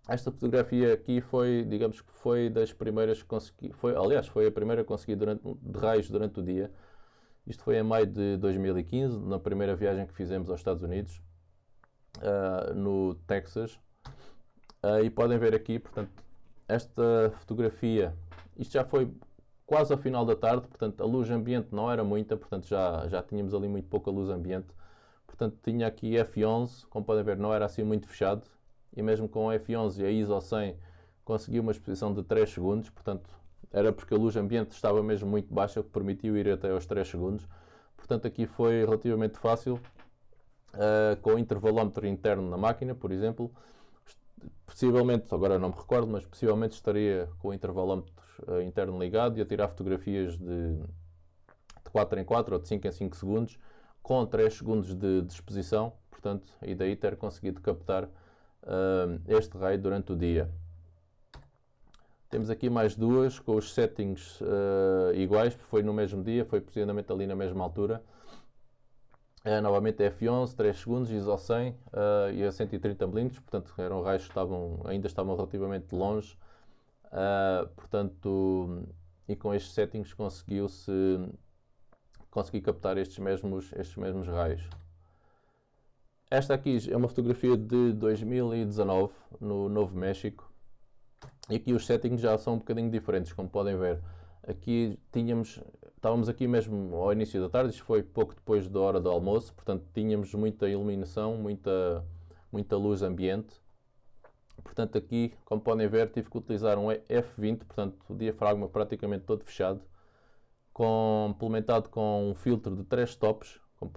Speaker 1: Esta fotografia aqui foi, digamos que foi das primeiras que consegui, aliás, foi a primeira que consegui de raios durante o dia. Isto foi em maio de 2015, na primeira viagem que fizemos aos Estados Unidos, no Texas. E podem ver aqui, portanto, esta fotografia, isto já foi quase ao final da tarde, portanto a luz ambiente não era muita, portanto já tínhamos ali muito pouca luz ambiente. Portanto tinha aqui f11, como podem ver não era assim muito fechado, e mesmo com f11 e a ISO 100 consegui uma exposição de 3 segundos, portanto era porque a luz ambiente estava mesmo muito baixa, que permitiu ir até aos 3 segundos. Portanto aqui foi relativamente fácil, com o intervalómetro interno na máquina, por exemplo. Possivelmente, agora não me recordo, mas possivelmente estaria com o intervalómetro interno ligado e a tirar fotografias de 4 em 4 ou de 5 em 5 segundos, com 3 segundos de exposição, portanto, e daí ter conseguido captar este raio durante o dia. Temos aqui mais duas com os settings iguais, foi no mesmo dia, foi precisamente ali na mesma altura. Novamente f11, 3 segundos, ISO 100 e a 130 mm, portanto eram raios que ainda estavam relativamente longe, portanto, e com estes settings consegui captar estes mesmos raios. Esta aqui é uma fotografia de 2019 no Novo México, e aqui os settings já são um bocadinho diferentes, como podem ver. Aqui estávamos aqui mesmo ao início da tarde, isto foi pouco depois da hora do almoço, portanto tínhamos muita iluminação, muita luz ambiente. Portanto aqui, como podem ver, tive que utilizar um F20, portanto o diafragma praticamente todo fechado, complementado com um filtro de 3 stops, como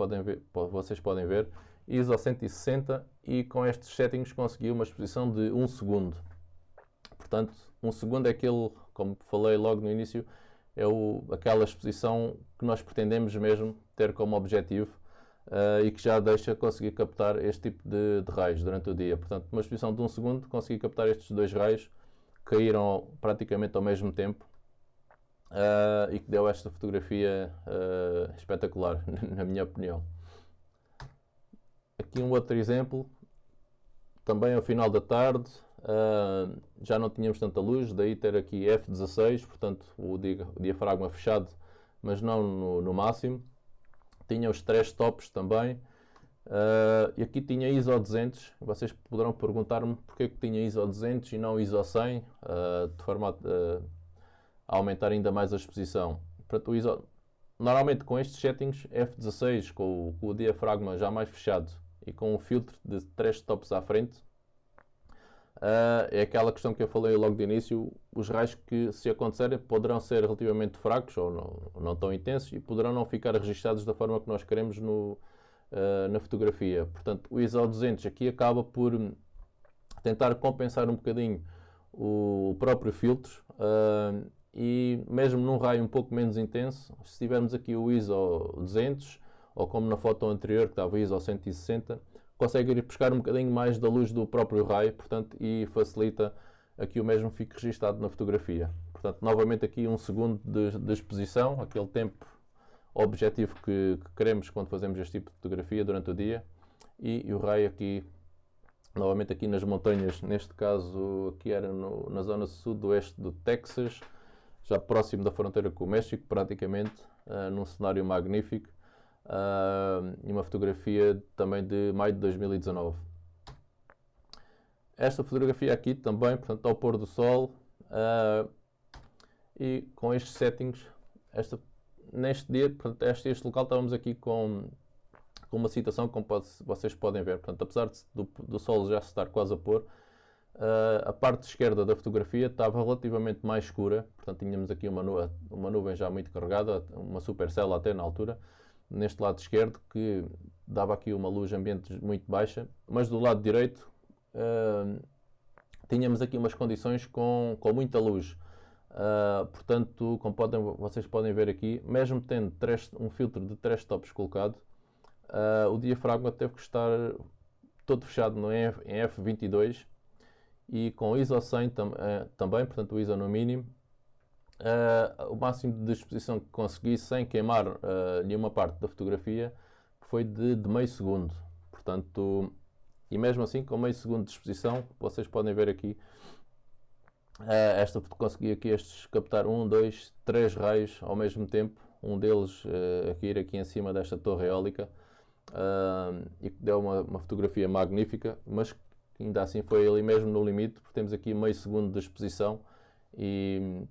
Speaker 1: vocês podem ver, ISO 160, e com estes settings consegui uma exposição de 1 segundo. Portanto, 1 segundo é aquele, como falei logo no início, é aquela exposição que nós pretendemos mesmo ter como objetivo, e que já deixa conseguir captar este tipo de raios durante o dia. Portanto, uma exposição de 1 segundo, consegui captar estes dois raios que caíram praticamente ao mesmo tempo, e que deu esta fotografia espetacular, na minha opinião. Aqui um outro exemplo, também ao final da tarde. Já não tínhamos tanta luz, daí ter aqui F16, portanto o diafragma fechado, mas não no máximo. Tinha os 3 stops também, e aqui tinha ISO 200. Vocês poderão perguntar-me porque que tinha ISO 200 e não ISO 100, de forma a aumentar ainda mais a exposição. Portanto, normalmente com estes settings, F16 com o diafragma já mais fechado e com um filtro de 3 stops à frente, é aquela questão que eu falei logo de início. Os raios que, se acontecerem, poderão ser relativamente fracos ou não tão intensos e poderão não ficar registados da forma que nós queremos na fotografia. Portanto, o ISO 200 aqui acaba por tentar compensar um bocadinho o próprio filtro, e mesmo num raio um pouco menos intenso, se tivermos aqui o ISO 200, ou como na foto anterior que estava o ISO 160, consegue ir buscar um bocadinho mais da luz do próprio raio, portanto, e facilita aqui o mesmo fique registado na fotografia. Portanto, novamente aqui 1 segundo de exposição, aquele tempo objetivo que queremos quando fazemos este tipo de fotografia durante o dia, e o raio aqui, novamente aqui nas montanhas, neste caso aqui era na zona sudoeste do Texas, já próximo da fronteira com o México, praticamente, num cenário magnífico. E uma fotografia também de maio de 2019. Esta fotografia aqui também, portanto, ao pôr do sol, e com estes settings, neste dia, portanto, este local estávamos aqui com uma situação como vocês podem ver. Portanto, apesar do sol já se estar quase a pôr, a parte esquerda da fotografia estava relativamente mais escura, portanto tínhamos aqui uma nuvem já muito carregada, uma supercella até na altura, neste lado esquerdo, que dava aqui uma luz ambiente muito baixa, mas do lado direito tínhamos aqui umas condições com muita luz. Portanto, como vocês podem ver aqui, mesmo tendo um filtro de 3 stops colocado, o diafragma teve que estar todo fechado em F22 e com ISO 100 também, portanto o ISO no mínimo. O máximo de exposição que consegui sem queimar nenhuma parte da fotografia foi de meio segundo. Portanto, e mesmo assim com meio segundo de exposição, vocês podem ver aqui, consegui aqui captar 1, 2, 3 raios ao mesmo tempo, um deles a cair aqui em cima desta torre eólica, e que deu uma fotografia magnífica, mas ainda assim foi ali mesmo no limite, porque temos aqui meio segundo de exposição e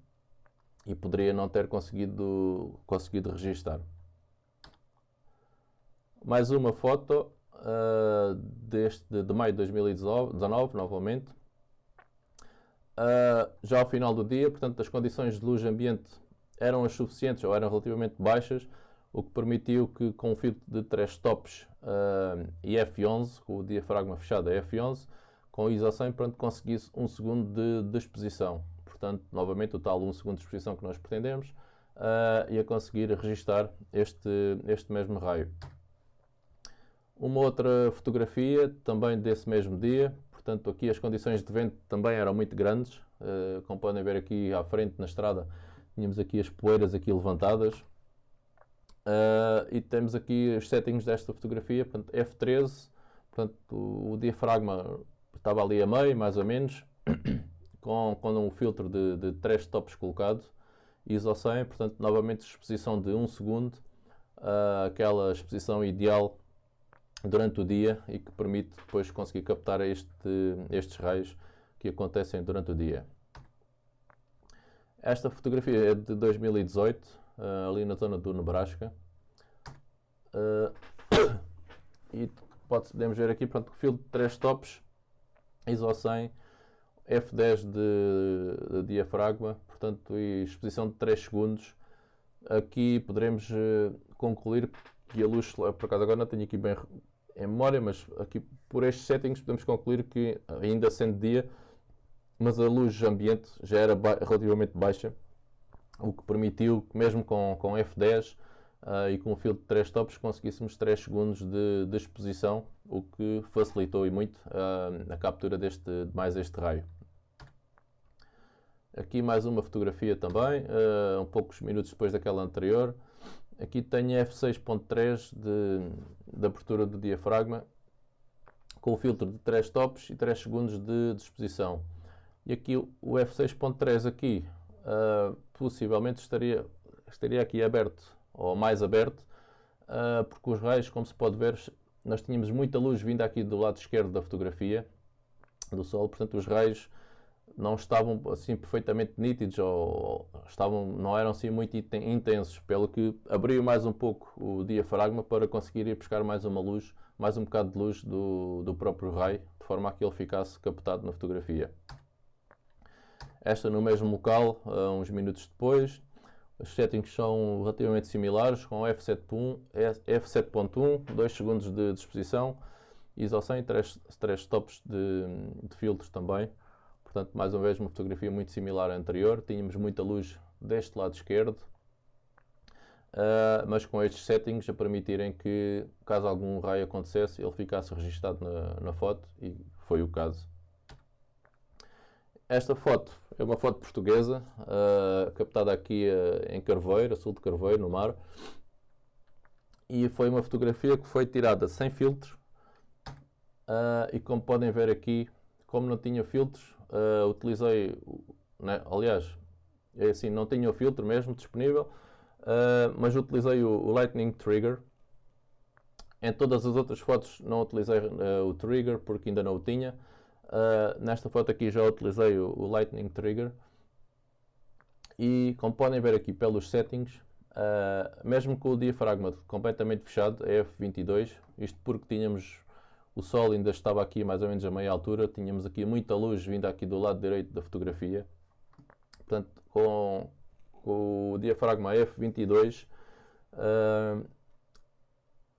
Speaker 1: poderia não ter conseguido registar. Mais uma foto de maio de 2019, novamente. Já ao final do dia, portanto, as condições de luz ambiente eram as suficientes ou eram relativamente baixas, o que permitiu que com o filtro de 3 tops e f11, com o diafragma fechado a f11, com o ISO 100, conseguisse 1 segundo de exposição. Portanto, novamente o tal 1 segundo de exposição que nós pretendemos, e a conseguir registar este mesmo raio. Uma outra fotografia também desse mesmo dia, portanto aqui as condições de vento também eram muito grandes, como podem ver aqui à frente na estrada, tínhamos aqui as poeiras aqui levantadas, e temos aqui os settings desta fotografia, portanto F13, portanto o diafragma estava ali a meio, mais ou menos, com um filtro de 3 tops colocado, ISO 100, portanto novamente exposição de 1 segundo, aquela exposição ideal durante o dia e que permite depois conseguir captar estes raios que acontecem durante o dia. Esta fotografia é de 2018, ali na zona do Nebraska, e podemos ver aqui, pronto, o filtro de 3 tops, ISO 100, F10 de diafragma, portanto, e exposição de 3 segundos. Aqui poderemos concluir que a luz, por acaso agora não tenho aqui bem em memória, mas aqui por estes settings podemos concluir que, ainda sendo dia, mas a luz ambiente já era relativamente baixa, o que permitiu que mesmo com F10 e com o filtro de 3 tops conseguíssemos 3 segundos de exposição, o que facilitou e muito a captura de mais este raio. Aqui mais uma fotografia também, poucos minutos depois daquela anterior. Aqui tenho F6.3 de abertura do diafragma, com o filtro de 3 tops e 3 segundos de exposição. E aqui o F6.3 aqui, possivelmente estaria aqui aberto, ou mais aberto, porque os raios, como se pode ver, nós tínhamos muita luz vinda aqui do lado esquerdo da fotografia, do sol, portanto os raios não estavam assim perfeitamente nítidos, ou não eram assim muito intensos, pelo que abriu mais um pouco o diafragma para conseguir ir buscar mais uma luz, mais um bocado de luz do próprio raio, de forma a que ele ficasse captado na fotografia. Esta no mesmo local, uns minutos depois. Os settings são relativamente similares, com F7.1, 2 segundos de exposição, ISO 100, 3 tops de filtros também. Portanto, mais uma vez, uma fotografia muito similar à anterior. Tínhamos muita luz deste lado esquerdo, mas com estes settings a permitirem que, caso algum raio acontecesse, ele ficasse registado na foto, e foi o caso. Esta foto é uma foto portuguesa, captada aqui em Carveiro, a sul de Carveiro, no mar. E foi uma fotografia que foi tirada sem filtros. E como podem ver aqui, como não tinha filtros, utilizei, né, aliás, é assim, não tinha o filtro mesmo disponível, mas utilizei o Lightning Trigger. Em todas as outras fotos não utilizei o Trigger porque ainda não o tinha. Nesta foto aqui já utilizei o Lightning Trigger, e como podem ver aqui pelos settings, mesmo com o diafragma completamente fechado, é F22, isto porque tínhamos o sol ainda estava aqui mais ou menos a meia altura, tínhamos aqui muita luz vinda aqui do lado direito da fotografia. Portanto, com o diafragma F22,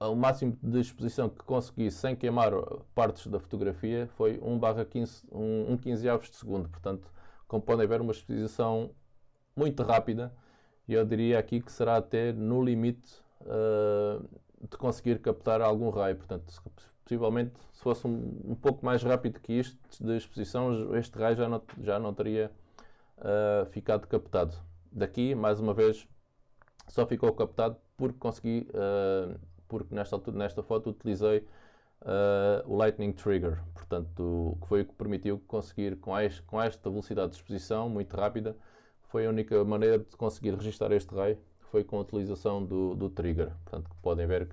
Speaker 1: o máximo de exposição que consegui sem queimar partes da fotografia foi 1/15 de segundo. Portanto, como podem ver, uma exposição muito rápida, e eu diria aqui que será até no limite de conseguir captar algum raio. Portanto, possivelmente, se fosse um pouco mais rápido que isto de exposição, este raio já não teria ficado captado. Daqui, mais uma vez, só ficou captado porque consegui, porque nesta foto utilizei o Lightning Trigger, portanto, que foi o que permitiu conseguir, com esta velocidade de exposição muito rápida, foi a única maneira de conseguir registrar este raio, foi com a utilização do trigger, portanto, podem ver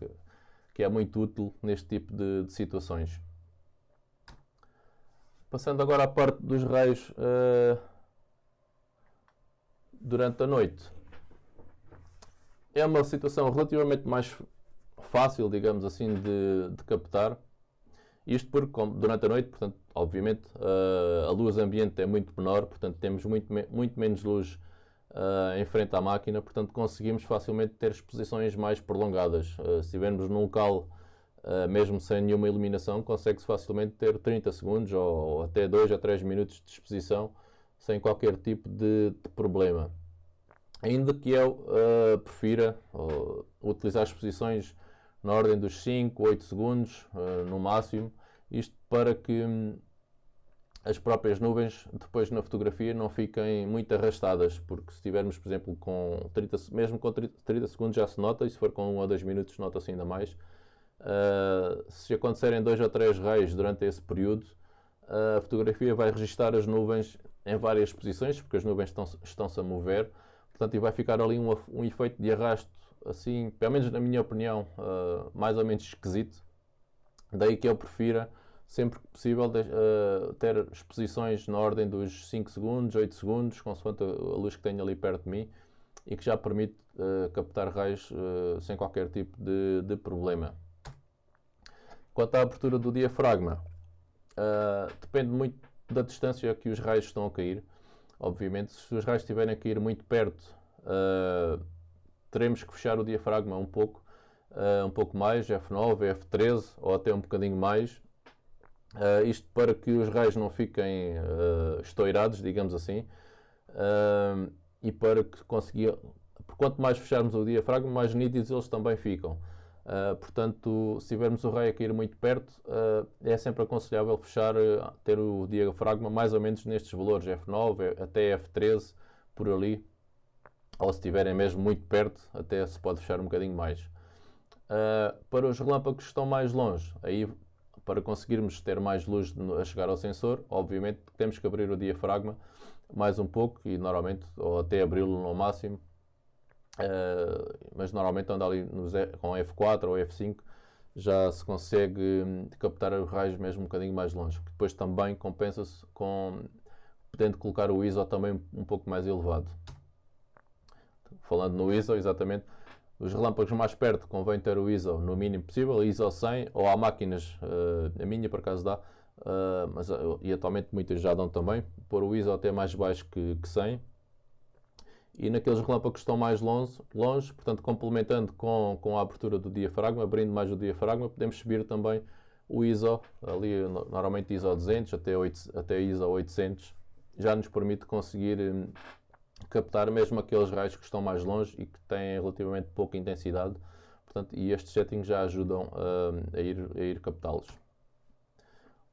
Speaker 1: que é muito útil neste tipo de situações. Passando agora à parte dos raios durante a noite. É uma situação relativamente mais fácil, digamos assim, de captar. Isto porque durante a noite, portanto, obviamente, a luz ambiente é muito menor, portanto, temos muito menos luz em frente à máquina, portanto, conseguimos facilmente ter exposições mais prolongadas. Se estivermos num local mesmo sem nenhuma iluminação, consegue-se facilmente ter 30 segundos ou até 2 a 3 minutos de exposição sem qualquer tipo de problema. Ainda que eu prefira utilizar exposições na ordem dos 5, 8 segundos no máximo, isto para que as próprias nuvens depois na fotografia não fiquem muito arrastadas, porque se estivermos, por exemplo, mesmo com 30 segundos já se nota, e se for com 1 ou 2 minutos nota-se ainda mais. Se acontecerem 2 ou 3 raios durante esse período, a fotografia vai registrar as nuvens em várias posições, porque as nuvens estão-se a mover, portanto, e vai ficar ali um efeito de arrasto, assim, pelo menos na minha opinião, mais ou menos esquisito. Daí que eu prefira, sempre que possível, ter exposições na ordem dos 5 segundos, 8 segundos, consoante a luz que tenho ali perto de mim, e que já permite captar raios sem qualquer tipo de problema. Quanto à abertura do diafragma, depende muito da distância que os raios estão a cair. Obviamente, se os raios estiverem a cair muito perto, teremos que fechar o diafragma um pouco mais, F9, F13 ou até um bocadinho mais. Isto para que os raios não fiquem estourados, digamos assim, e para que quanto mais fecharmos o diafragma, mais nítidos eles também ficam. Portanto, se tivermos o raio a cair muito perto, é sempre aconselhável ter o diafragma mais ou menos nestes valores, F9 até F13, por ali, ou se estiverem mesmo muito perto, até se pode fechar um bocadinho mais. Para os relâmpagos que estão mais longe, aí para conseguirmos ter mais luz a chegar ao sensor, obviamente temos que abrir o diafragma mais um pouco, e normalmente, ou até abri-lo no máximo, mas normalmente anda ali com F4 ou F5 já se consegue captar os raios mesmo um bocadinho mais longe, que depois também compensa-se podendo colocar o ISO também um pouco mais elevado. Falando no ISO, exatamente, os relâmpagos mais perto convém ter o ISO no mínimo possível, ISO 100, ou há máquinas, a minha por acaso dá, e atualmente muitas já dão também, pôr o ISO até mais baixo que 100. E naqueles relâmpagos que estão mais longe, portanto, complementando com a abertura do diafragma, abrindo mais o diafragma, podemos subir também o ISO, ali normalmente ISO 200 até ISO 800, já nos permite conseguir captar mesmo aqueles raios que estão mais longe e que têm relativamente pouca intensidade, portanto, e estes settings já ajudam a ir captá-los.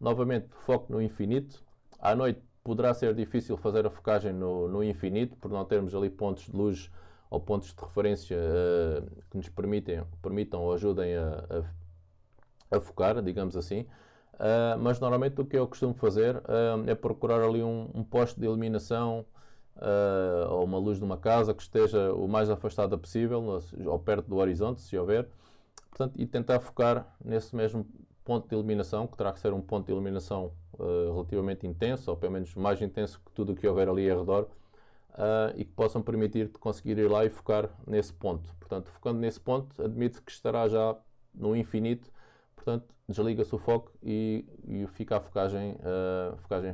Speaker 1: Novamente, foco no infinito. À noite poderá ser difícil fazer a focagem no infinito, por não termos ali pontos de luz ou pontos de referência que nos permitam ou ajudem a focar, digamos assim. Mas normalmente o que eu costumo fazer é procurar ali um poste de iluminação ou uma luz de uma casa que esteja o mais afastada possível, ou perto do horizonte, se houver, portanto, e tentar focar nesse mesmo ponto de iluminação, que terá que ser um ponto de iluminação relativamente intenso, ou pelo menos mais intenso que tudo o que houver ali ao redor, e que possam permitir-te conseguir ir lá e focar nesse ponto. Portanto, focando nesse ponto, admite que estará já no infinito, portanto, desliga-se o foco e fica a focagem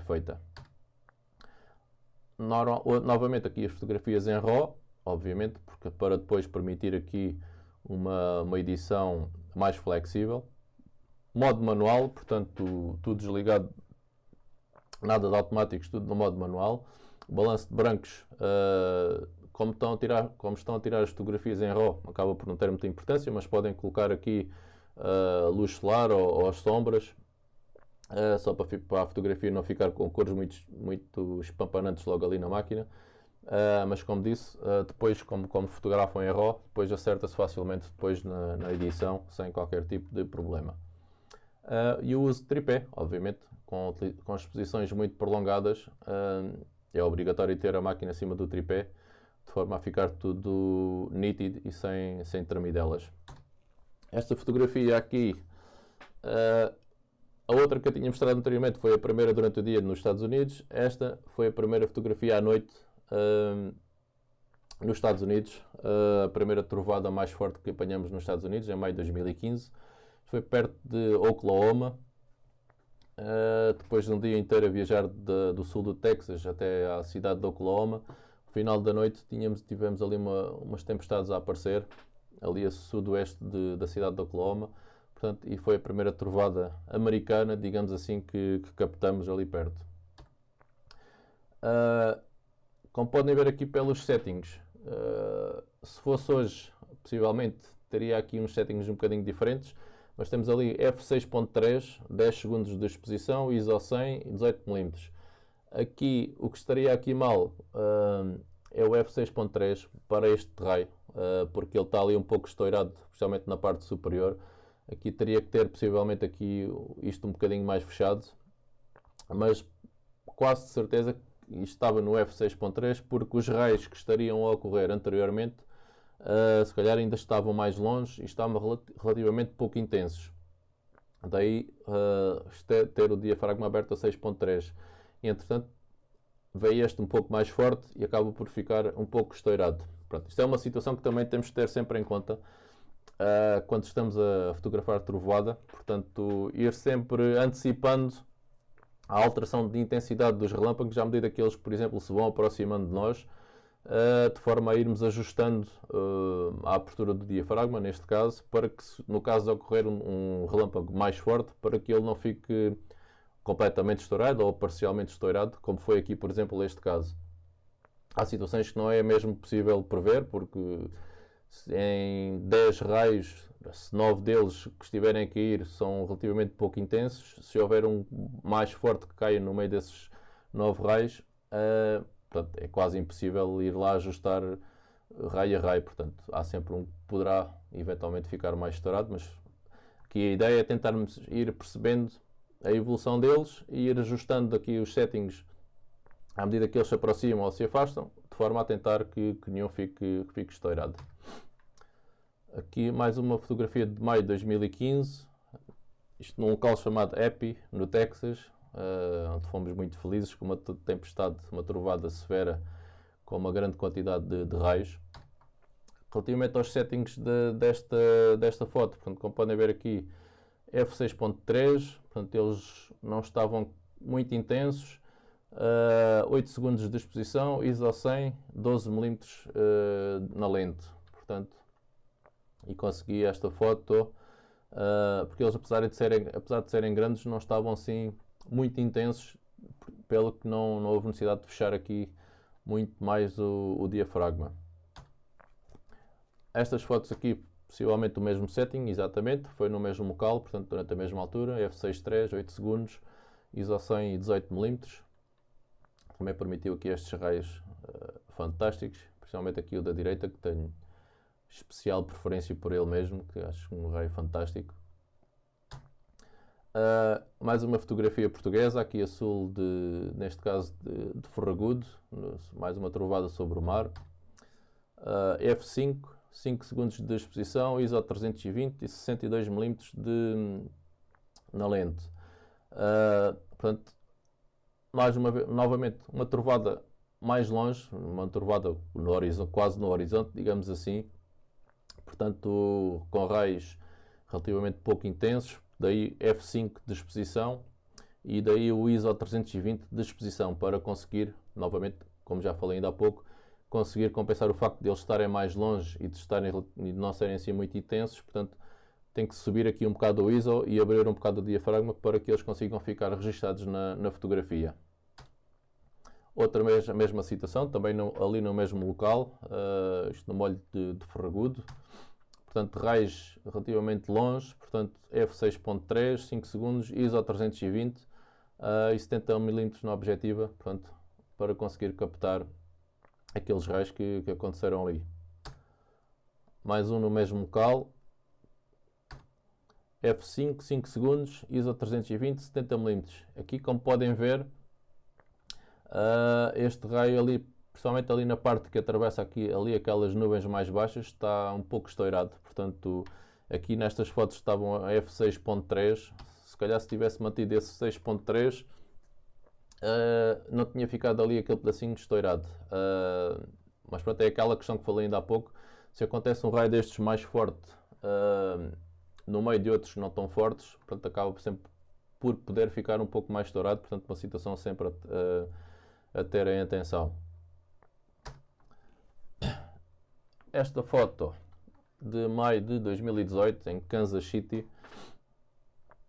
Speaker 1: feita. Novamente aqui as fotografias em RAW, obviamente, porque para depois permitir aqui uma edição mais flexível. Modo manual, portanto, tudo desligado, nada de automáticos, tudo no modo manual. O balanço de brancos, como estão a tirar as fotografias em RAW, acaba por não ter muita importância, mas podem colocar aqui luz solar ou as sombras, só para a fotografia não ficar com cores muito espampanantes logo ali na máquina. Mas como disse, depois como fotografam em RAW, depois acerta-se facilmente depois na edição, sem qualquer tipo de problema. E o uso de tripé, obviamente, com exposições muito prolongadas, é obrigatório ter a máquina acima do tripé, de forma a ficar tudo nítido e sem tremidelas. Esta fotografia aqui, a outra que eu tinha mostrado anteriormente foi a primeira durante o dia nos Estados Unidos. Esta foi a primeira fotografia à noite nos Estados Unidos. A primeira trovada mais forte que apanhamos nos Estados Unidos, em maio de 2015. Foi perto de Oklahoma. Depois de um dia inteiro a viajar do sul do Texas até à cidade de Oklahoma, no final da noite tivemos ali umas tempestades a aparecer, ali a sudoeste da cidade de Oklahoma. Portanto, e foi a primeira trovada americana, digamos assim, que captamos ali perto. Como podem ver aqui pelos settings, se fosse hoje, possivelmente teria aqui uns settings um bocadinho diferentes, mas temos ali f6.3, 10 segundos de exposição, ISO 100 e 18mm. Aqui, o que estaria aqui mal é o f6.3 para este raio, porque ele está ali um pouco estourado, especialmente na parte superior. Aqui teria que ter possivelmente aqui isto um bocadinho mais fechado, mas quase de certeza que isto estava no f6.3 porque os raios que estariam a ocorrer anteriormente se calhar ainda estavam mais longe e estavam relativamente pouco intensos. Daí ter o diafragma aberto a 6.3. E entretanto veio este um pouco mais forte e acaba por ficar um pouco estourado. Pronto, isto é uma situação que também temos de ter sempre em conta quando estamos a fotografar trovoada. Portanto, ir sempre antecipando a alteração de intensidade dos relâmpagos à medida que eles, por exemplo, se vão aproximando de nós, de forma a irmos ajustando a abertura do diafragma, neste caso, para que, no caso de ocorrer um relâmpago mais forte, para que ele não fique completamente estourado ou parcialmente estourado, como foi aqui, por exemplo, neste caso. Há situações que não é mesmo possível prever, porque em 10 raios, se 9 deles que estiverem a cair são relativamente pouco intensos, se houver um mais forte que caia no meio desses 9 raios, portanto, é quase impossível ir lá ajustar raio a raio. Portanto, há sempre um que poderá eventualmente ficar mais estourado, mas aqui a ideia é tentarmos ir percebendo a evolução deles e ir ajustando aqui os settings à medida que eles se aproximam ou se afastam, de forma a tentar que nenhum fique estourado. Aqui mais uma fotografia de maio de 2015, isto num local chamado Happy, no Texas, onde fomos muito felizes com uma tempestade, uma trovada severa com uma grande quantidade de raios. Relativamente aos settings desta foto, portanto, como podem ver aqui, f6.3, portanto, eles não estavam muito intensos, 8 segundos de exposição, ISO 100, 12mm na lente, portanto, e consegui esta foto, porque eles apesar de serem grandes não estavam assim muito intensos, pelo que não houve necessidade de fechar aqui muito mais o diafragma. Estas fotos aqui, possivelmente o mesmo setting, exatamente, foi no mesmo local, portanto durante a mesma altura, f6.3, 8 segundos, ISO 100 e 18mm. Também permitiu aqui estes raios fantásticos, principalmente aqui o da direita, que tenho especial preferência por ele mesmo, que acho um raio fantástico. Mais uma fotografia portuguesa, aqui a sul neste caso de Ferragudo, mais uma trovada sobre o mar. F5, 5 segundos de exposição, ISO 320 e 62mm na lente. Portanto, novamente, uma trovada mais longe, uma trovada no horizonte, quase no horizonte, digamos assim. Portanto, com raios relativamente pouco intensos, daí F5 de exposição e daí o ISO 320 de exposição, para conseguir, novamente, como já falei ainda há pouco, conseguir compensar o facto de eles estarem mais longe e de não serem assim muito intensos. Portanto, tem que subir aqui um bocado o ISO e abrir um bocado o diafragma para que eles consigam ficar registados na fotografia. Outra mesma situação, também ali no mesmo local, isto no molho de Ferragudo. Portanto, raios relativamente longe, portanto, f6.3, 5 segundos, ISO 320 e 70mm na objetiva, portanto, para conseguir captar aqueles raios que aconteceram ali. Mais um no mesmo local, F5, 5 segundos, ISO 320, 70mm. Aqui, como podem ver, este raio ali, principalmente ali na parte que atravessa ali aquelas nuvens mais baixas, está um pouco estourado. Portanto, aqui nestas fotos estavam a f6.3. Se calhar se tivesse mantido esse 6.3, não tinha ficado ali aquele pedacinho estourado. Mas pronto, é aquela questão que falei ainda há pouco. Se acontece um raio destes mais forte no meio de outros não tão fortes, portanto acaba sempre por poder ficar um pouco mais estourado. Portanto, uma situação sempre a terem atenção. Esta foto de maio de 2018 em Kansas City,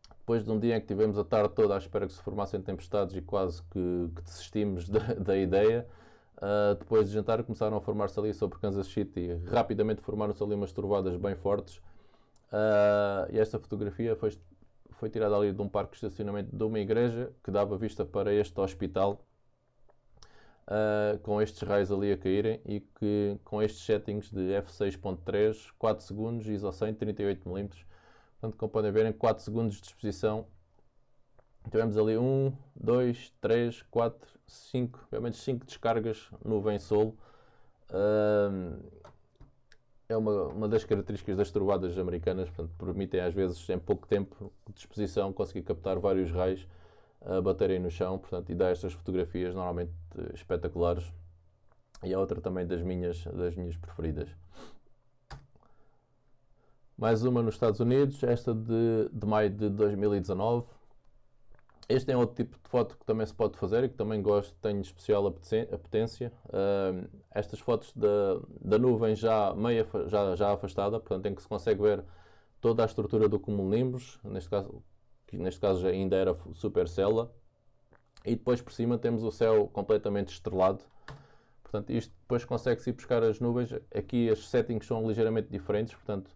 Speaker 1: depois de um dia em que tivemos a tarde toda à espera que se formassem tempestades e quase que desistimos da ideia. Depois de jantar começaram a formar-se ali sobre Kansas City, rapidamente formaram-se ali umas trovadas bem fortes, e esta fotografia foi tirada ali de um parque de estacionamento de uma igreja que dava vista para este hospital, com estes raios ali a caírem e que com estes settings de f6.3, 4 segundos, ISO 100, 38mm. Portanto, como podem ver, em 4 segundos de exposição tivemos ali 1, 2, 3, 4, 5, pelo menos 5 descargas no vem-solo. É uma das características das trovadas americanas, portanto, permitem às vezes em pouco tempo de exposição conseguir captar vários raios a baterem no chão, portanto, e dá estas fotografias normalmente espetaculares. E a outra também das minhas preferidas. Mais uma nos Estados Unidos, esta de maio de 2019. Este é outro tipo de foto que também se pode fazer e que também gosto, tenho especial apetência. Estas fotos da nuvem já afastada, portanto, em que se consegue ver toda a estrutura do cumulonimbus, neste caso ainda era supercella, e depois por cima temos o céu completamente estrelado. Portanto, isto depois consegue-se ir buscar as nuvens. Aqui as settings são ligeiramente diferentes, portanto,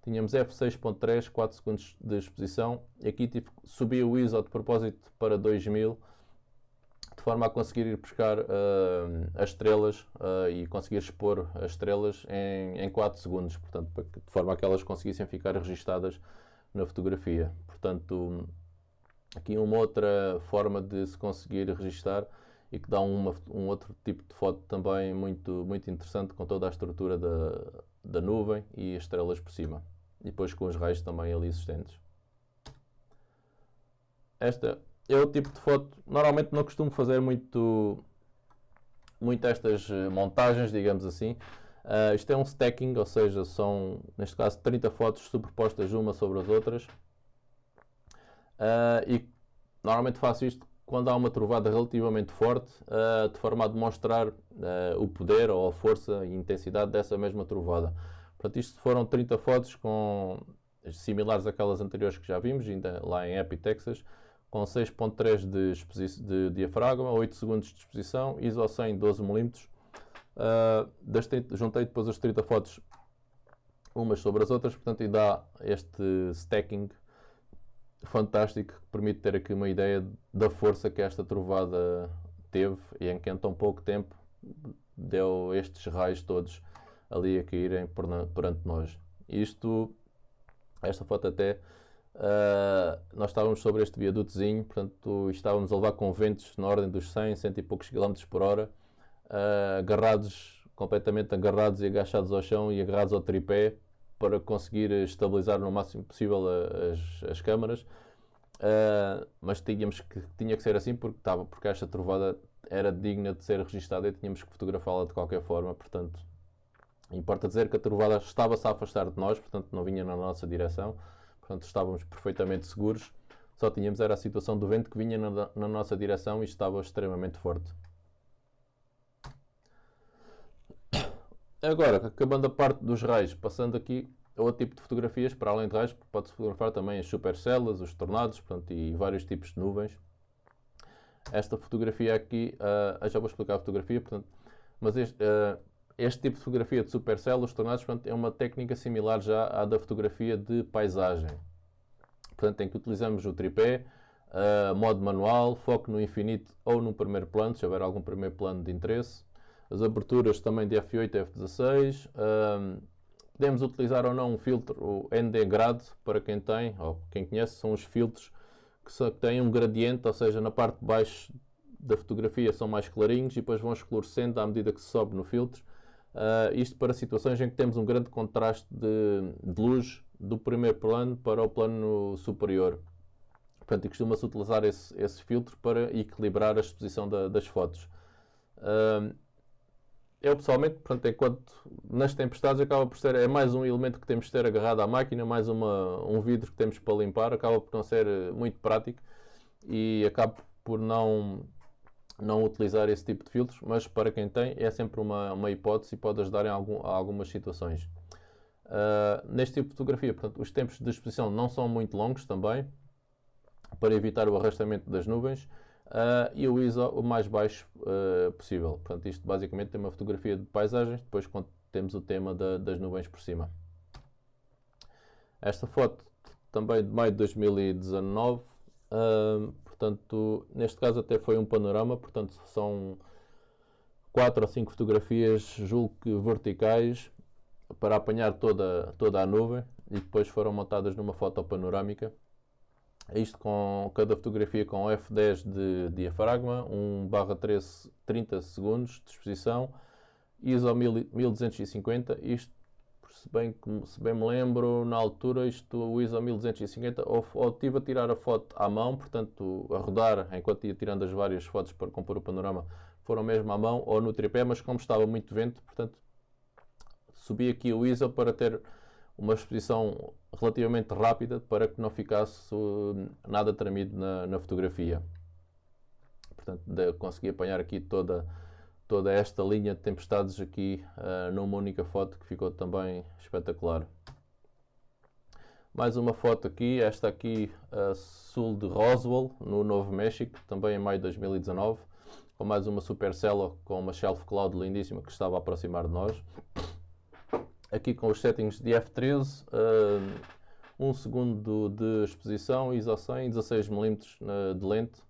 Speaker 1: tínhamos f6.3, 4 segundos de exposição, e aqui subi o ISO de propósito para 2000, de forma a conseguir ir buscar as estrelas e conseguir expor as estrelas em 4 segundos, portanto, de forma a que elas conseguissem ficar registadas na fotografia. Portanto, aqui uma outra forma de se conseguir registar e que dá um outro tipo de foto também muito, muito interessante, com toda a estrutura da nuvem e as estrelas por cima. E depois com os raios também ali existentes. Esta é o tipo de foto, normalmente não costumo fazer muito estas montagens, digamos assim. Isto é um stacking, ou seja, são, neste caso, 30 fotos superpostas uma sobre as outras. E normalmente faço isto quando há uma trovada relativamente forte, de forma a demonstrar o poder ou a força e intensidade dessa mesma trovada. Portanto, isto foram 30 fotos similares àquelas anteriores que já vimos, ainda lá em Happy, Texas, com 6.3 de diafragma, 8 segundos de exposição, ISO 100, 12mm. Juntei depois as 30 fotos umas sobre as outras, portanto, e dá este stacking fantástico que permite ter aqui uma ideia da força que esta trovada teve e em que em tão pouco tempo deu estes raios todos ali a caírem perante nós. Esta foto até, nós estávamos sobre este viadutozinho, portanto estávamos a levar com ventos na ordem dos 100, 100 e poucos km por hora, completamente agarrados e agachados ao chão e agarrados ao tripé para conseguir estabilizar no máximo possível as câmaras, mas tinha que ser assim porque esta trovada era digna de ser registada e tínhamos que fotografá-la de qualquer forma. Portanto, importa dizer que a trovada estava-se a afastar de nós, portanto não vinha na nossa direção, portanto estávamos perfeitamente seguros, só tínhamos era a situação do vento que vinha na nossa direção e estava extremamente forte. Agora, acabando a parte dos raios, passando aqui a outro tipo de fotografias, para além de raios, pode-se fotografar também as supercellas, os tornados, portanto, e vários tipos de nuvens. Esta fotografia aqui, já vou explicar a fotografia, portanto, mas este tipo de fotografia de supercella, os tornados, portanto, é uma técnica similar já à da fotografia de paisagem. Portanto, em que utilizamos o tripé, modo manual, foco no infinito ou no primeiro plano, se houver algum primeiro plano de interesse. As aberturas também de f8 e f16, podemos utilizar ou não um filtro, o ND Grad, para quem tem, ou quem conhece, são os filtros que têm um gradiente, ou seja, na parte de baixo da fotografia são mais clarinhos e depois vão escurecendo à medida que se sobe no filtro. Isto para situações em que temos um grande contraste de luz do primeiro plano para o plano superior. Portanto, costuma-se utilizar esse filtro para equilibrar a exposição das fotos. Eu pessoalmente, portanto, enquanto nas tempestades acaba por ser, é mais um elemento que temos de ter agarrado à máquina, mais um vidro que temos para limpar, acaba por não ser muito prático e acabo por não utilizar esse tipo de filtros, mas para quem tem é sempre uma hipótese e pode ajudar em algumas situações. Neste tipo de fotografia, portanto, os tempos de exposição não são muito longos também, para evitar o arrastamento das nuvens, e o ISO o mais baixo possível. Portanto, isto basicamente tem uma fotografia de paisagens, depois temos o tema das nuvens por cima. Esta foto também de maio de 2019, portanto, neste caso até foi um panorama, portanto são 4 ou 5 fotografias, julgo que verticais, para apanhar toda a nuvem e depois foram montadas numa foto panorâmica. Isto com cada fotografia com f10 de diafragma, 1/13 30 segundos de exposição, ISO 1250. Isto, se bem me lembro, na altura, o ISO 1250, ou estive a tirar a foto à mão, portanto a rodar enquanto ia tirando as várias fotos para compor o panorama, foram mesmo à mão ou no tripé, mas como estava muito vento, portanto subi aqui o ISO para ter uma exposição relativamente rápida para que não ficasse nada tremido na fotografia. Portanto, consegui apanhar aqui toda esta linha de tempestades aqui numa única foto, que ficou também espetacular. Mais uma foto aqui, esta aqui sul de Roswell, no Novo México, também em maio de 2019, com mais uma supercella com uma shelf cloud lindíssima que estava a aproximar de nós. Aqui com os settings de f13, 1 segundo de exposição, ISO 100, 16mm de lente.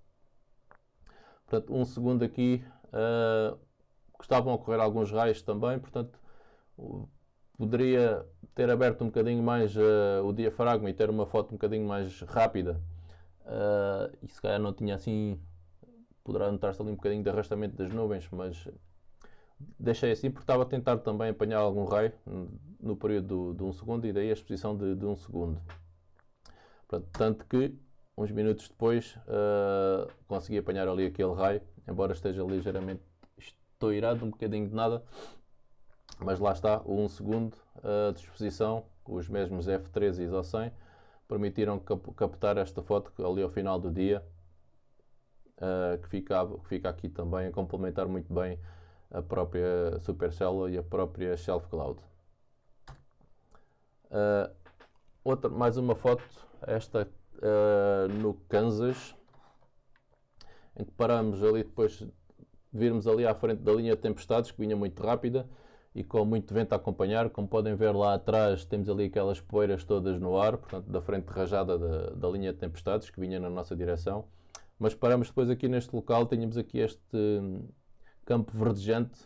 Speaker 1: Portanto, 1 segundo aqui, estavam a ocorrer alguns raios também, portanto, poderia ter aberto um bocadinho mais o diafragma e ter uma foto um bocadinho mais rápida. E se calhar não tinha assim, poderá notar-se ali um bocadinho de arrastamento das nuvens, mas deixei assim porque estava a tentar também apanhar algum raio no período de 1 segundo e daí a exposição de 1 segundo. Portanto, tanto que uns minutos depois consegui apanhar ali aquele raio, embora esteja ligeiramente estourado, um bocadinho de nada, mas lá está, o 1 segundo de exposição, os mesmos f13 e ISO 100 permitiram captar esta foto ali ao final do dia, que fica aqui também a complementar muito bem a própria supercella e a própria shelf cloud. Mais uma foto, esta no Kansas, em que paramos ali depois de virmos ali à frente da linha de tempestades, que vinha muito rápida e com muito vento a acompanhar. Como podem ver lá atrás, temos ali aquelas poeiras todas no ar, portanto da frente rajada da linha de tempestades que vinha na nossa direção. Mas paramos depois aqui neste local, tínhamos aqui este campo verdejante,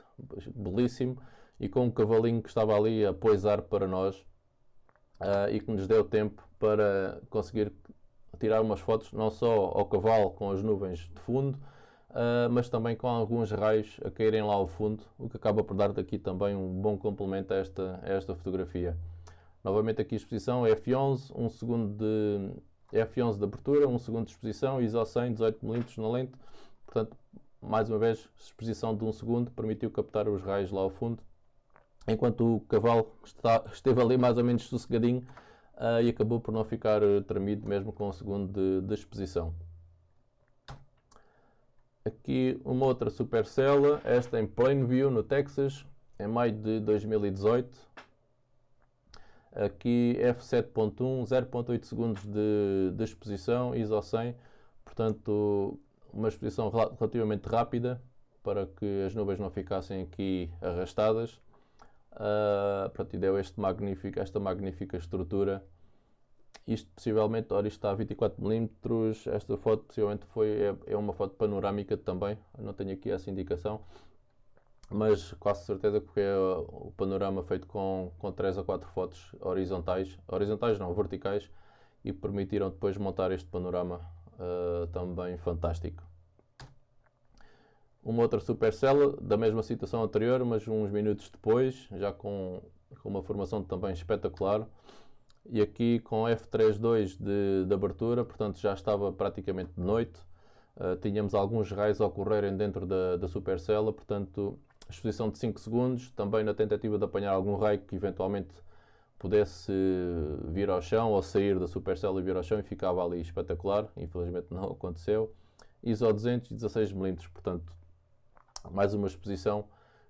Speaker 1: belíssimo, e com um cavalinho que estava ali a poisar para nós, e que nos deu tempo para conseguir tirar umas fotos, não só ao cavalo com as nuvens de fundo, mas também com alguns raios a caírem lá ao fundo, o que acaba por dar daqui também um bom complemento a esta fotografia. Novamente aqui a exposição F11, 1 segundo de F11 de abertura, 1 segundo de exposição, ISO 100, 18mm na lente, portanto, mais uma vez, exposição de 1 segundo permitiu captar os raios lá ao fundo, enquanto o cavalo esteve ali mais ou menos sossegadinho e acabou por não ficar tremido mesmo com 1 segundo de exposição. Aqui uma outra supercella, esta em Plainview, no Texas, em maio de 2018. Aqui f7.1, 0.8 segundos de exposição, ISO 100, portanto uma exposição relativamente rápida para que as nuvens não ficassem aqui arrastadas. Pronto, e deu esta magnífica estrutura. Isto possivelmente, ora, isto está a 24mm, esta foto possivelmente é uma foto panorâmica também, eu não tenho aqui essa indicação, mas quase certeza que é o panorama feito com 3 a 4 fotos horizontais não, verticais, e permitiram depois montar este panorama também fantástico. Uma outra supercella da mesma situação anterior, mas uns minutos depois, já com uma formação também espetacular, e aqui com F3.2 de abertura, portanto já estava praticamente de noite. Tínhamos alguns raios a ocorrerem dentro da supercella, portanto exposição de 5 segundos, também na tentativa de apanhar algum raio que eventualmente pudesse vir ao chão ou sair da supercella e vir ao chão, e ficava ali espetacular. Infelizmente não aconteceu. ISO 200 e 16mm, portanto mais uma exposição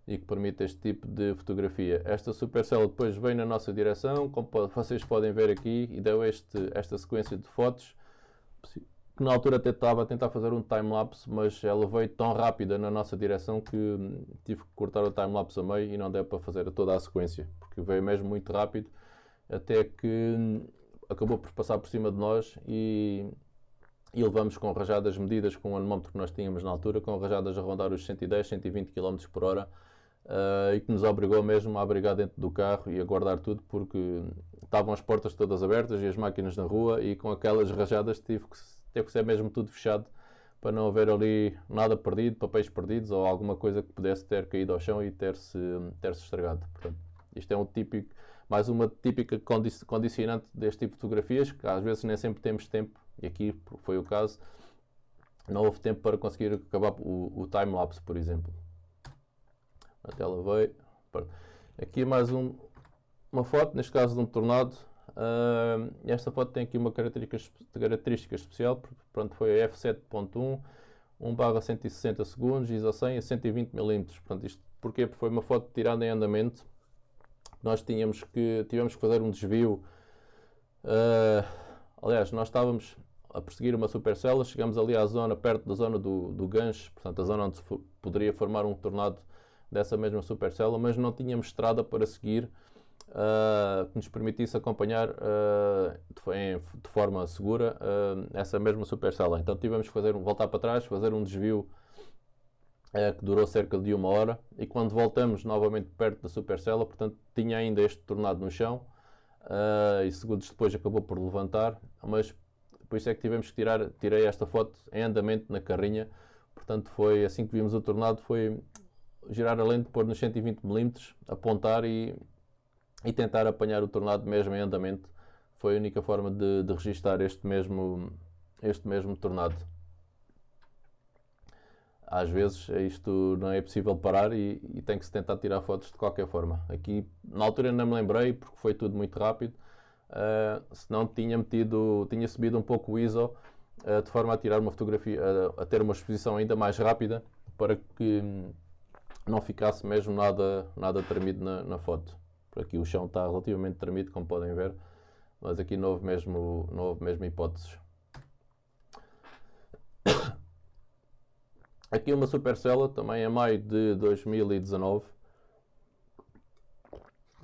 Speaker 1: e que permite este tipo de fotografia. Esta supercella depois vem na nossa direção, como vocês podem ver aqui, e deu esta sequência de fotos, que na altura até estava a tentar fazer um time-lapse, mas ela veio tão rápida na nossa direção que tive que cortar o time-lapse a meio e não deu para fazer toda a sequência, porque veio mesmo muito rápido, até que acabou por passar por cima de nós e levamos com rajadas medidas com o anemómetro que nós tínhamos na altura, com rajadas a rondar os 110, 120 km por hora, e que nos obrigou mesmo a abrigar dentro do carro e a guardar tudo, porque estavam as portas todas abertas e as máquinas na rua, e com aquelas rajadas teve que ser mesmo tudo fechado, para não haver ali nada perdido, papéis perdidos ou alguma coisa que pudesse ter caído ao chão e ter-se estragado. Portanto, isto é mais uma típica condicionante deste tipo de fotografias, que às vezes nem sempre temos tempo, e aqui foi o caso, não houve tempo para conseguir acabar o time-lapse, por exemplo. A tela veio. Aqui mais uma foto, neste caso de um tornado. Esta foto tem aqui uma característica especial, pronto, foi a f7.1, 1/160 segundos, ISO 100 a 120mm. Portanto, isto porquê? Porque foi uma foto tirada em andamento. Nós tivemos que fazer um desvio. Aliás, nós estávamos a perseguir uma supercella, chegamos ali à zona, perto da zona do gancho, portanto a zona onde se poderia formar um tornado dessa mesma supercella, mas não tínhamos estrada para seguir que nos permitisse acompanhar de forma segura essa mesma supercella. Então tivemos que voltar para trás, fazer um desvio que durou cerca de 1 hora, e quando voltamos novamente perto da supercella, portanto tinha ainda este tornado no chão, e segundos depois acabou por levantar, mas por isso é que tirei esta foto em andamento na carrinha. Portanto, foi assim que vimos o tornado, foi girar a lente, pôr nos 120mm, apontar e tentar apanhar o tornado mesmo em andamento. Foi a única forma de registar este mesmo tornado. Às vezes isto não é possível parar e tem que se tentar tirar fotos de qualquer forma. Aqui na altura não me lembrei, porque foi tudo muito rápido. Senão tinha subido um pouco o ISO, de forma a tirar uma fotografia, a ter uma exposição ainda mais rápida, para que não ficasse mesmo nada tremido na foto. Por aqui o chão está relativamente tremido, como podem ver, mas aqui não houve mesmo hipóteses. Aqui uma supercella, também em maio de 2019,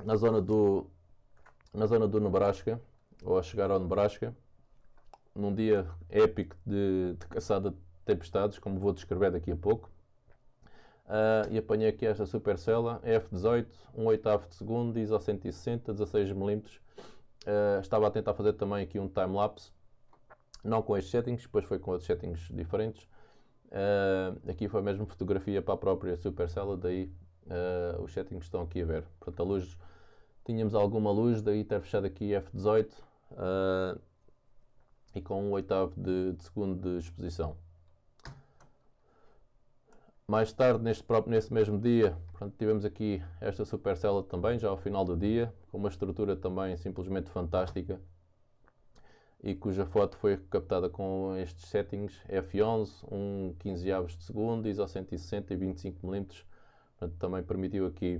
Speaker 1: na zona do Nebraska, ou a chegar ao Nebraska, num dia épico de caçada de tempestades, como vou descrever daqui a pouco. E apanhei aqui esta supercella F18, 1/8 de segundo, ISO 160, 16mm. Estava a tentar fazer também aqui um time-lapse, não com estes settings, depois foi com outros settings diferentes. Aqui foi mesmo fotografia para a própria supercella, daí os settings estão aqui a ver. Portanto, a luz, tínhamos alguma luz, daí ter fechado aqui F18 e com 1/8 de segundo de exposição. Mais tarde, nesse mesmo dia, pronto, tivemos aqui esta supercella também, já ao final do dia, com uma estrutura também simplesmente fantástica, e cuja foto foi captada com estes settings F11, 1/15 de segundo, ISO 160 e 25mm. Portanto, também permitiu aqui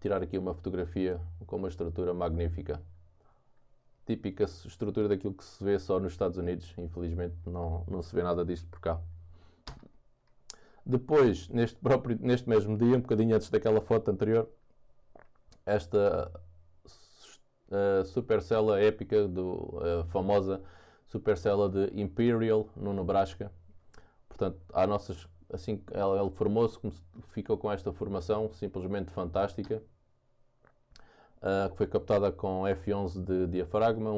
Speaker 1: tirar aqui uma fotografia com uma estrutura magnífica. Típica estrutura daquilo que se vê só nos Estados Unidos. Infelizmente não se vê nada disto por cá. Depois, neste mesmo dia, um bocadinho antes daquela foto anterior, esta supercella épica, famosa supercella de Imperial, no Nebraska. Portanto, à nossa assim ele formou-se, ficou com esta formação simplesmente fantástica, que foi captada com F11 de diafragma,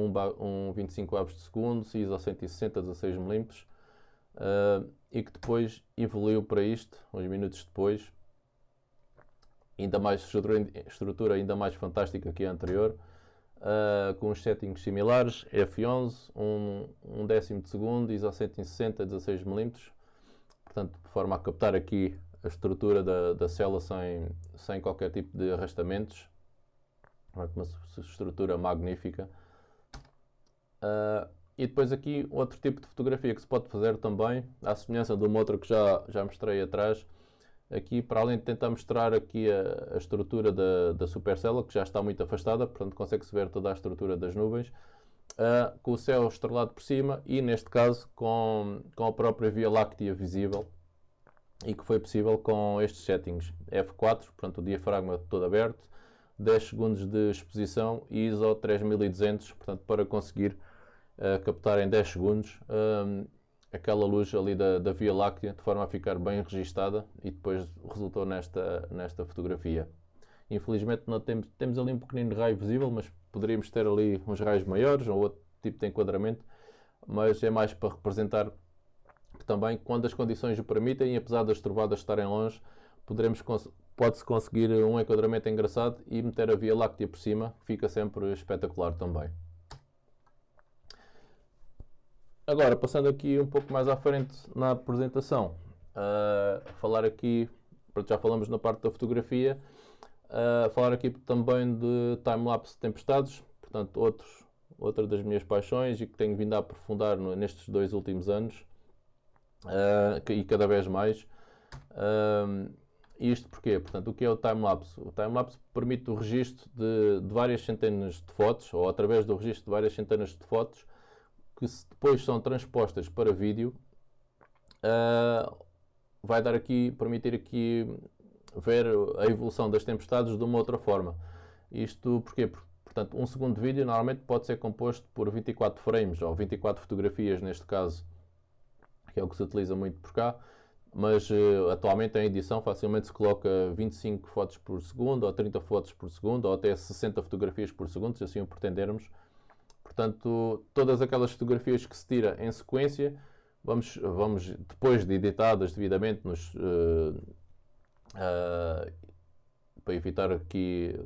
Speaker 1: 25 avos de segundo, ISO 160 16mm, e que depois evoluiu para isto, uns minutos depois, ainda mais estrutura ainda mais fantástica que a anterior, com os settings similares, F11, um décimo de segundo, ISO 160 16mm, portanto, de forma a captar aqui a estrutura da célula sem qualquer tipo de arrastamentos. Uma estrutura magnífica. E depois aqui outro tipo de fotografia que se pode fazer também, à semelhança de uma outra que já mostrei atrás. Aqui, para além de tentar mostrar aqui a estrutura da supercélula, que já está muito afastada, portanto consegue-se ver toda a estrutura das nuvens, com o céu estrelado por cima e, neste caso, com a própria Via Láctea visível, e que foi possível com estes settings. F4, portanto o diafragma todo aberto, 10 segundos de exposição e ISO 3200, portanto, para conseguir captar em 10 segundos aquela luz ali da Via Láctea, de forma a ficar bem registada, e depois resultou nesta fotografia. Infelizmente não temos ali um pequenino raio visível, mas poderíamos ter ali uns raios maiores ou outro tipo de enquadramento, mas é mais para representar que também, quando as condições o permitem, e apesar das trovadas estarem longe, pode-se conseguir um enquadramento engraçado e meter a Via Láctea por cima, que fica sempre espetacular também. Agora, passando aqui um pouco mais à frente na apresentação, falar aqui, já falamos na parte da fotografia, falar aqui também de time-lapse de tempestades, portanto outra das minhas paixões e que tenho vindo a aprofundar nestes 2 últimos anos, e cada vez mais. Isto porquê? Portanto, o que é o time-lapse? O time-lapse permite o registro de várias centenas de fotos, ou através do registro de várias centenas de fotos, que depois são transpostas para vídeo, vai permitir aqui ver a evolução das tempestades de uma outra forma. Isto porquê? Portanto, um segundo de vídeo normalmente pode ser composto por 24 frames, ou 24 fotografias neste caso, que é o que se utiliza muito por cá, mas atualmente em edição facilmente se coloca 25 fotos por segundo, ou 30 fotos por segundo, ou até 60 fotografias por segundo, se assim o pretendermos. Portanto, todas aquelas fotografias que se tira em sequência, vamos depois de editadas devidamente, para evitar aqui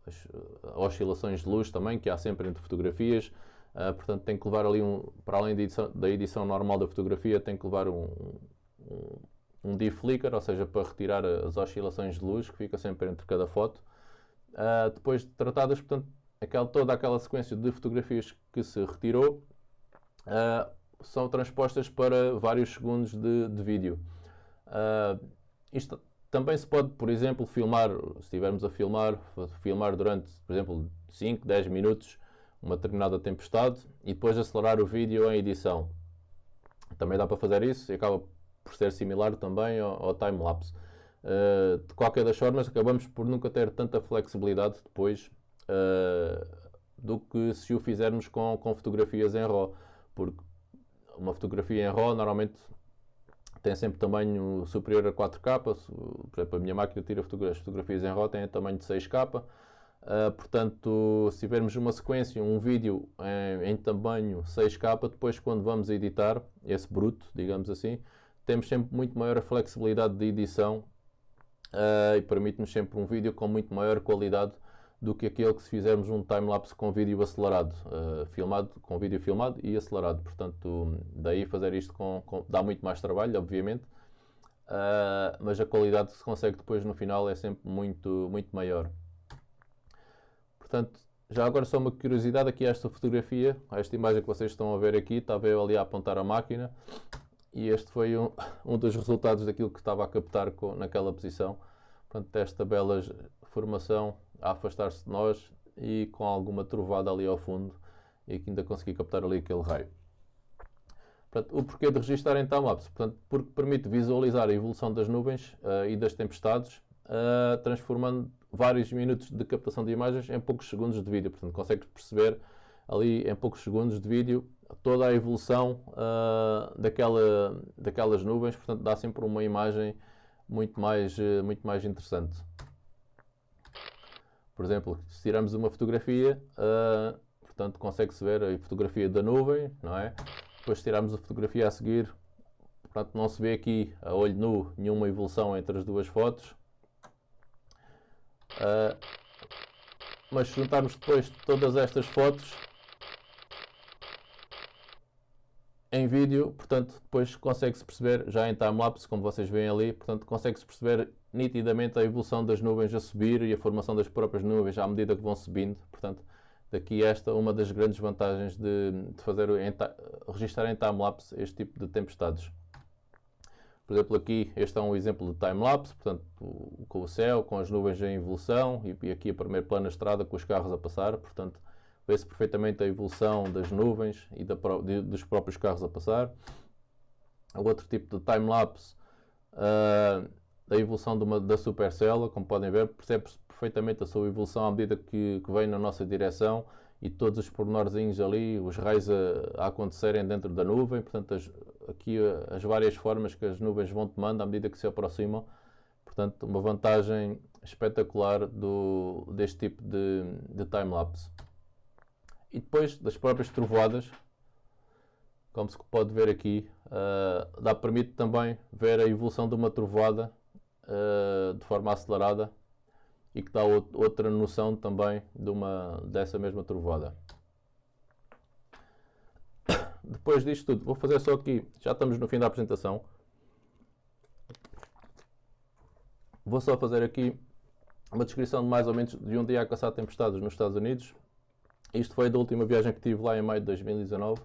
Speaker 1: as oscilações de luz também, que há sempre entre fotografias. Portanto, tem que levar ali, para além da edição normal da fotografia, tem que levar um deflicker, ou seja, para retirar as oscilações de luz que fica sempre entre cada foto. Depois de tratadas, portanto, toda aquela sequência de fotografias que se retirou são transpostas para vários segundos de vídeo. Isto também se pode, por exemplo, filmar, se estivermos a filmar durante, por exemplo, 5, 10 minutos uma determinada tempestade e depois acelerar o vídeo em edição. Também dá para fazer isso e acaba por ser similar também ao time-lapse. De qualquer das formas, acabamos por nunca ter tanta flexibilidade depois do que se o fizermos com fotografias em RAW, porque uma fotografia em RAW normalmente tem sempre tamanho superior a 4K, por exemplo, a minha máquina tira as fotografias em RAW, tem tamanho de 6K, portanto, se tivermos uma sequência, um vídeo em tamanho 6K, depois quando vamos editar esse bruto, digamos assim, temos sempre muito maior flexibilidade de edição e permite-nos sempre um vídeo com muito maior qualidade do que aquele que se fizermos um time-lapse com vídeo acelerado, com vídeo filmado e acelerado. Portanto, daí fazer isto dá muito mais trabalho, obviamente, mas a qualidade que se consegue depois no final é sempre muito, muito maior. Portanto, já agora só uma curiosidade aqui a esta fotografia, esta imagem que vocês estão a ver aqui, estava eu ali a apontar a máquina e este foi um dos resultados daquilo que estava a captar naquela posição. Portanto, esta bela formação a afastar-se de nós e com alguma trovada ali ao fundo e que ainda consegui captar ali aquele raio. Portanto, o porquê de registar em time-lapse? Portanto, porque permite visualizar a evolução das nuvens e das tempestades, transformando vários minutos de captação de imagens em poucos segundos de vídeo. Portanto, consegue perceber ali em poucos segundos de vídeo toda a evolução daquelas nuvens, portanto dá sempre uma imagem muito mais interessante. Por exemplo, se tirarmos uma fotografia, portanto consegue-se ver a fotografia da nuvem, não é? Depois se tirarmos a fotografia a seguir, portanto não se vê aqui a olho nu nenhuma evolução entre as duas fotos. Mas se juntarmos depois todas estas fotos em vídeo, portanto depois consegue-se perceber, já em timelapse, como vocês veem ali, portanto consegue-se perceber nitidamente a evolução das nuvens a subir e a formação das próprias nuvens à medida que vão subindo. Portanto, daqui esta uma das grandes vantagens de registrar em timelapse este tipo de tempestades. Por exemplo, aqui este é um exemplo de timelapse, portanto, com o céu, com as nuvens em evolução e aqui a primeiro plano da estrada com os carros a passar, portanto, vê-se perfeitamente a evolução das nuvens e dos próprios carros a passar. Outro tipo de timelapse, a evolução da supercélula, como podem ver, percebe-se perfeitamente a sua evolução à medida que vem na nossa direção e todos os pormenorzinhos ali, os raios a acontecerem dentro da nuvem, portanto aqui as várias formas que as nuvens vão tomando à medida que se aproximam, portanto uma vantagem espetacular deste tipo de timelapse. E depois das próprias trovoadas, como se pode ver aqui, permite também ver a evolução de uma trovoada de forma acelerada e que dá outra noção também dessa mesma trovoada. Depois disto tudo, vou fazer só aqui, já estamos no fim da apresentação, vou só fazer aqui uma descrição de mais ou menos de um dia a caçar tempestades nos Estados Unidos. Isto foi da última viagem que tive lá em maio de 2019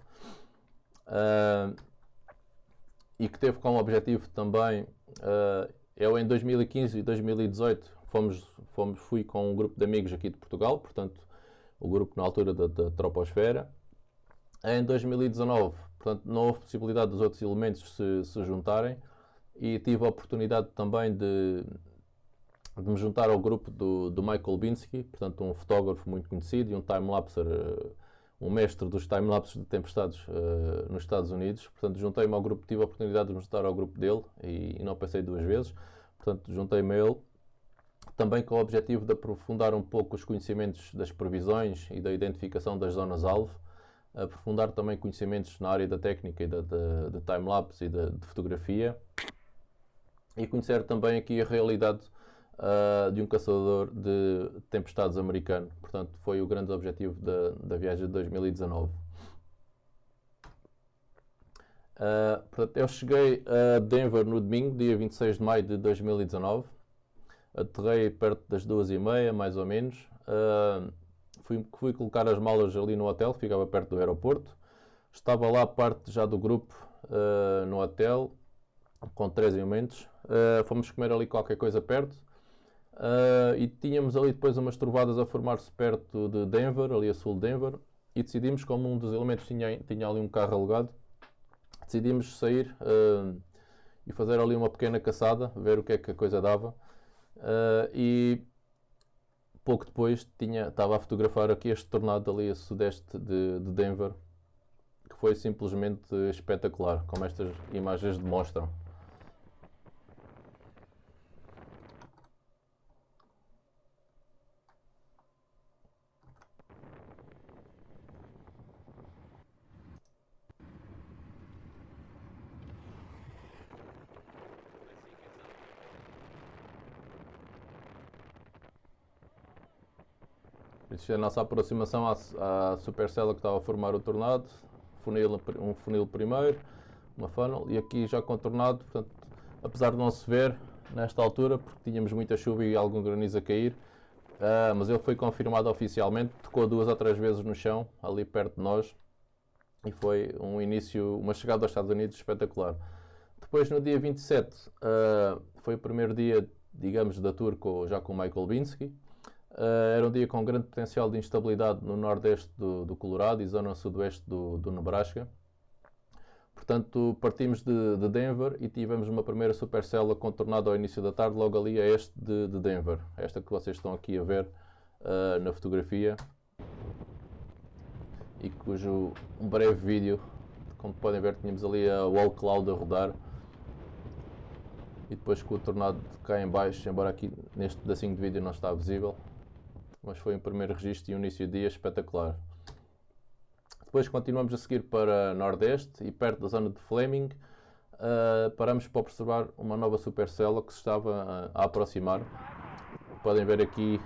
Speaker 1: e que teve como objetivo também, eu em 2015 e 2018 fui com um grupo de amigos aqui de Portugal, portanto o grupo na altura da Troposfera. Em 2019, portanto, não houve possibilidade dos outros elementos se juntarem e tive a oportunidade também de me juntar ao grupo do Michael Binsky, portanto um fotógrafo muito conhecido e um timelapser, um mestre dos timelapses de tempestades nos Estados Unidos. Portanto, juntei-me ao grupo, tive a oportunidade de me juntar ao grupo dele e não pensei duas vezes. Portanto, juntei-me a ele, também com o objetivo de aprofundar um pouco os conhecimentos das previsões e da identificação das zonas-alvo, aprofundar também conhecimentos na área da técnica e de timelapse e de fotografia, e conhecer também aqui a realidade de um caçador de tempestades americano. Portanto, foi o grande objetivo da viagem de 2019. Portanto, eu cheguei a Denver no domingo, dia 26 de maio de 2019. Aterrei perto das 2h30, mais ou menos. Fui colocar as malas ali no hotel, ficava perto do aeroporto. Estava lá parte já do grupo no hotel, com 3 elementos. Fomos comer ali qualquer coisa perto. E tínhamos ali depois umas trovadas a formar-se perto de Denver, ali a sul de Denver. E decidimos, como um dos elementos tinha ali um carro alugado, decidimos sair e fazer ali uma pequena caçada, ver o que é que a coisa dava. E pouco depois estava a fotografar aqui este tornado ali a sudeste de Denver, que foi simplesmente espetacular, como estas imagens demonstram. Isto é a nossa aproximação à supercélula que estava a formar o tornado, um funil primeiro, uma funnel, e aqui já contornado, portanto, apesar de não se ver nesta altura, porque tínhamos muita chuva e algum granizo a cair, mas ele foi confirmado oficialmente, tocou 2 ou 3 vezes no chão, ali perto de nós, e foi uma chegada aos Estados Unidos espetacular. Depois, no dia 27, foi o primeiro dia, digamos, da tour já com o Michael Binsky. Era um dia com grande potencial de instabilidade no nordeste do Colorado e zona sudoeste do Nebraska. Portanto, partimos de Denver e tivemos uma primeira supercélula contornada ao início da tarde, logo ali a este de Denver. Esta que vocês estão aqui a ver na fotografia. e cujo um breve vídeo, como podem ver, tínhamos ali a Wall Cloud a rodar e depois com o tornado cá em baixo, embora aqui neste pedacinho de vídeo não está visível, mas foi um primeiro registro e um início de dia espetacular. Depois continuamos a seguir para Nordeste e perto da zona de Fleming, paramos para observar uma nova supercélula que se estava a aproximar. Podem ver aqui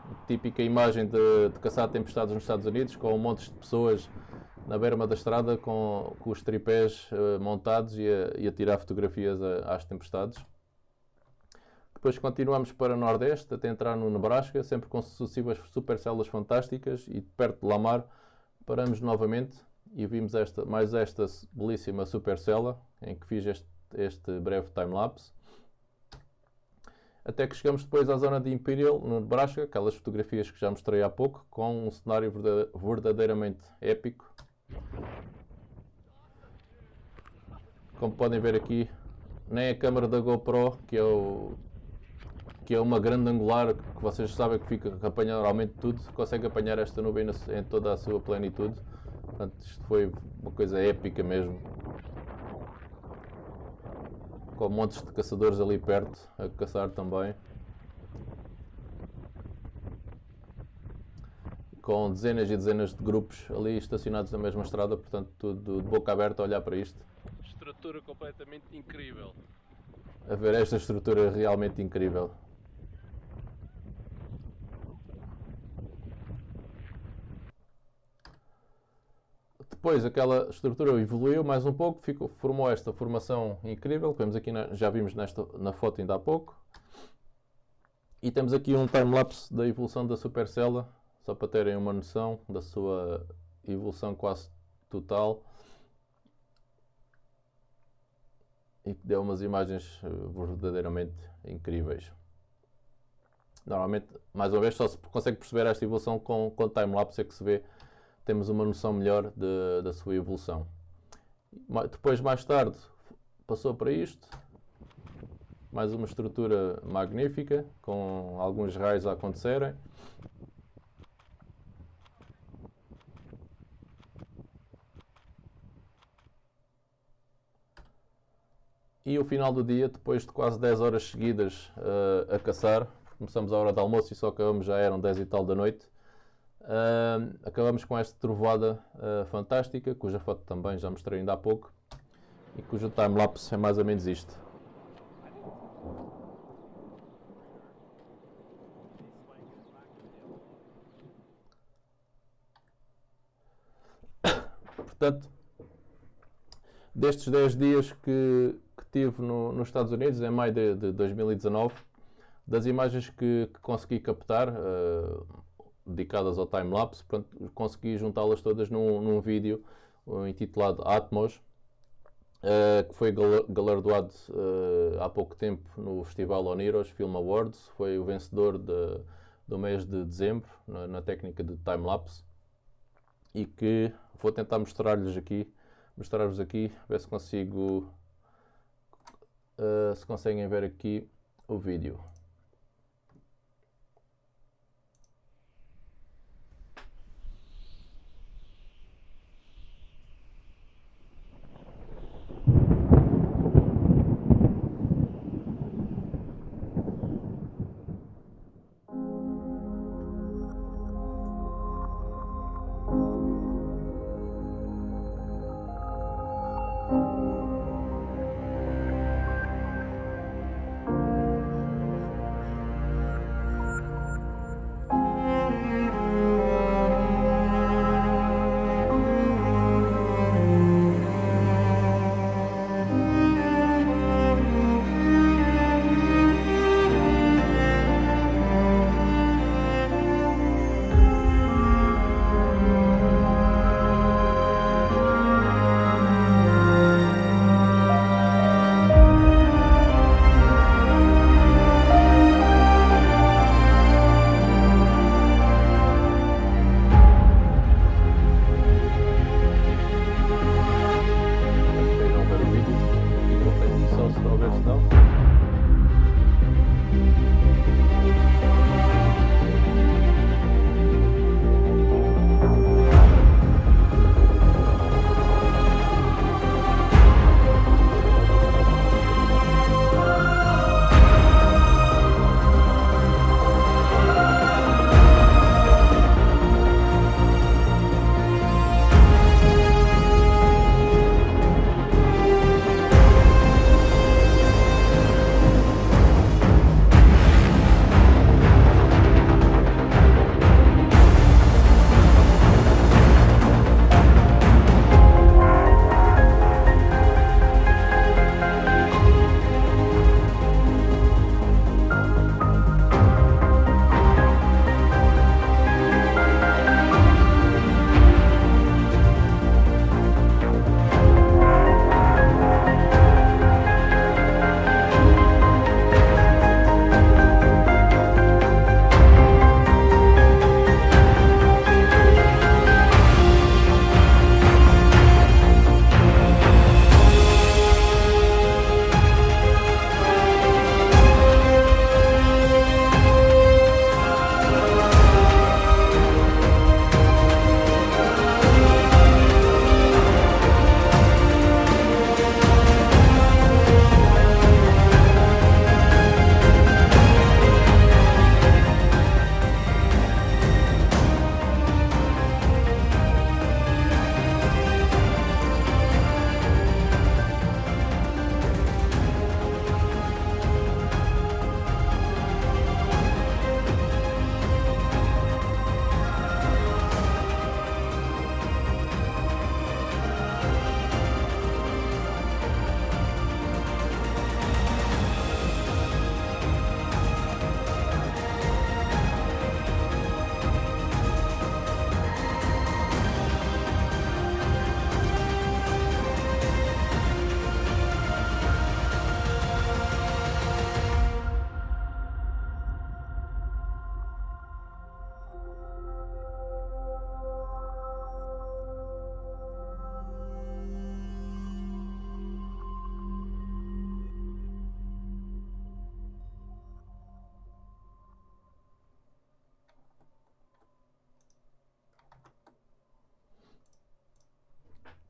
Speaker 1: a típica imagem de caçar tempestades nos Estados Unidos, com montes de pessoas na berma da estrada com os tripés montados e a tirar fotografias às tempestades. Depois continuamos para Nordeste até entrar no Nebraska, sempre com sucessivas supercélulas fantásticas, e perto de Lamar paramos novamente e vimos mais esta belíssima supercélula em que fiz este breve time-lapse. Até que chegamos depois à zona de Imperial, no Nebraska, aquelas fotografias que já mostrei há pouco, com um cenário verdadeiramente épico. Como podem ver aqui, nem a câmera da GoPro, que é uma grande angular, que vocês sabem que apanha normalmente tudo, consegue apanhar esta nuvem em toda a sua plenitude. Portanto, isto foi uma coisa épica mesmo. Com montes de caçadores ali perto a caçar também. Com dezenas e dezenas de grupos ali estacionados na mesma estrada, portanto tudo de boca aberta a olhar para isto.
Speaker 2: Estrutura completamente incrível.
Speaker 1: A ver esta estrutura realmente incrível. Depois aquela estrutura evoluiu mais um pouco, formou esta formação incrível, que vemos aqui já vimos na foto ainda há pouco. E temos aqui um time-lapse da evolução da supercélula, só para terem uma noção da sua evolução quase total. E que deu umas imagens verdadeiramente incríveis. Normalmente, mais uma vez, só se consegue perceber esta evolução com time-lapse, é que se vê, temos uma noção melhor da sua evolução. Depois, mais tarde, passou para isto. Mais uma estrutura magnífica, com alguns raios a acontecerem. E o final do dia, depois de quase 10 horas seguidas a caçar, começamos à hora de almoço e só acabamos, já eram 10 e tal da noite, acabamos com esta trovoada fantástica, cuja foto também já mostrei ainda há pouco, e cujo time-lapse é mais ou menos isto. Portanto, destes 10 dias que tive nos Estados Unidos, em maio de 2019, das imagens que consegui captar, dedicadas ao time-lapse, consegui juntá-las todas num vídeo intitulado Atmos, que foi galardoado há pouco tempo no Festival Oniros Film Awards. Foi o vencedor do mês de dezembro na técnica de time-lapse, e que vou tentar mostrar-vos aqui, ver se consigo, se conseguem ver aqui o vídeo.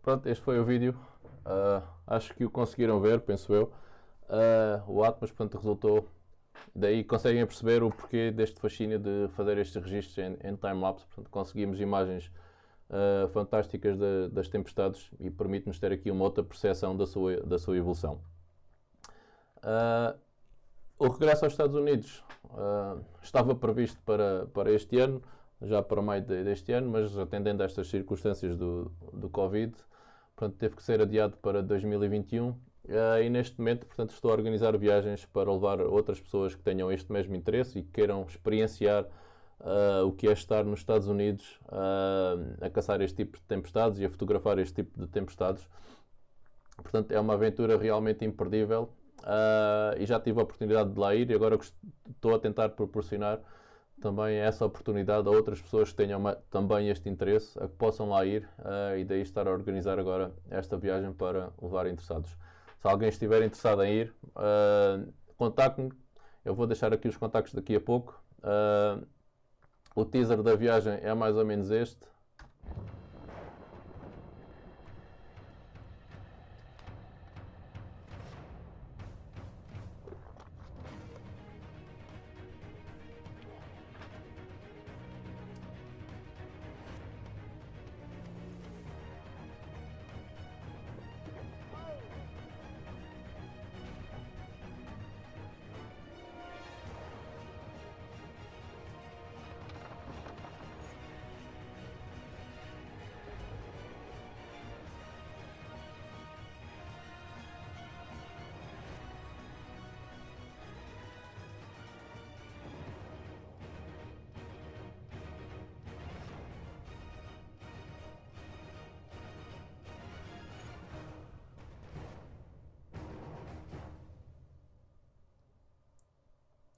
Speaker 1: pronto, este foi o vídeo. Acho que o conseguiram ver, penso eu. O Atmos, portanto, resultou. Daí conseguem perceber o porquê deste fascínio de fazer estes registros em time-lapse. Portanto, conseguimos imagens fantásticas das tempestades e permite-nos ter aqui uma outra percepção da sua evolução. O regresso aos Estados Unidos estava previsto para este ano, já para maio deste ano, mas atendendo a estas circunstâncias do Covid, portanto, teve que ser adiado para 2021. E neste momento, portanto, estou a organizar viagens para levar outras pessoas que tenham este mesmo interesse e que queiram experienciar o que é estar nos Estados Unidos a caçar este tipo de tempestades e a fotografar este tipo de tempestades. Portanto, é uma aventura realmente imperdível e já tive a oportunidade de lá ir e agora estou a tentar proporcionar também essa oportunidade a outras pessoas que tenham também este interesse, a que possam lá ir e daí estar a organizar agora esta viagem para levar interessados. Se alguém estiver interessado em ir, contacte-me. Eu vou deixar aqui os contactos daqui a pouco. O teaser da viagem é mais ou menos este.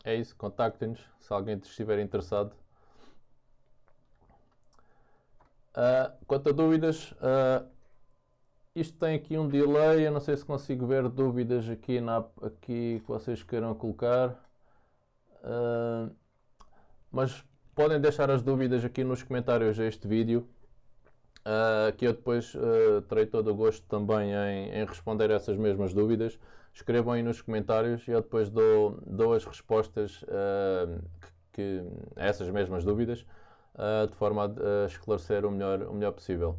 Speaker 1: É isso, contactem-nos se alguém estiver interessado. Quanto a dúvidas, isto tem aqui um delay, eu não sei se consigo ver dúvidas aqui que vocês queiram colocar, mas podem deixar as dúvidas aqui nos comentários deste vídeo, que eu depois terei todo o gosto também em responder a essas mesmas dúvidas. Escrevam aí nos comentários e eu depois dou as respostas a essas mesmas dúvidas, de forma a esclarecer o melhor possível.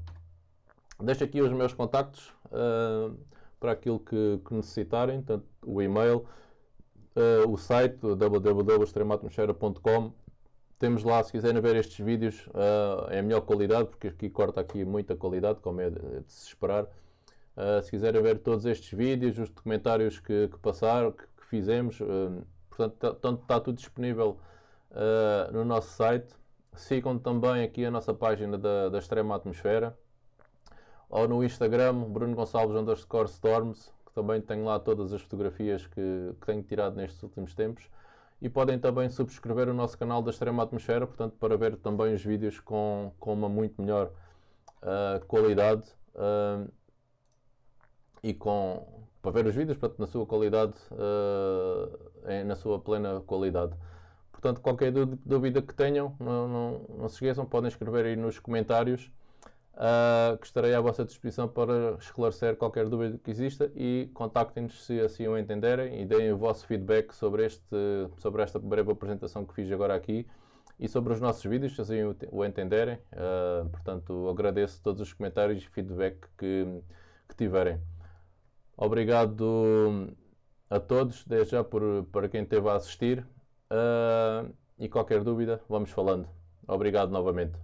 Speaker 1: Deixo aqui os meus contactos para aquilo que necessitarem, tanto o e-mail, o site www.extrematmosfera.com. Temos lá, se quiserem ver estes vídeos em melhor qualidade, porque aqui corta aqui muita qualidade, como é de se esperar. Se quiserem ver todos estes vídeos, os documentários que passaram, que fizemos, portanto está tudo disponível no nosso site. Sigam também aqui a nossa página da Extrema Atmosfera, ou no Instagram, Bruno Gonçalves _Storms, que também tenho lá todas as fotografias que tenho tirado nestes últimos tempos. E podem também subscrever o nosso canal da Extrema Atmosfera, portanto, para ver também os vídeos com uma muito melhor qualidade. Para ver os vídeos, portanto, na sua qualidade, na sua plena qualidade. Portanto, qualquer dúvida que tenham, não se esqueçam, podem escrever aí nos comentários, que estarei à vossa disposição para esclarecer qualquer dúvida que exista, e contactem-nos se assim o entenderem e deem o vosso feedback sobre esta breve apresentação que fiz agora aqui e sobre os nossos vídeos, se assim o entenderem. Portanto, agradeço todos os comentários e feedback que tiverem. Obrigado a todos, desde já para quem esteve a assistir, e qualquer dúvida, vamos falando. Obrigado novamente.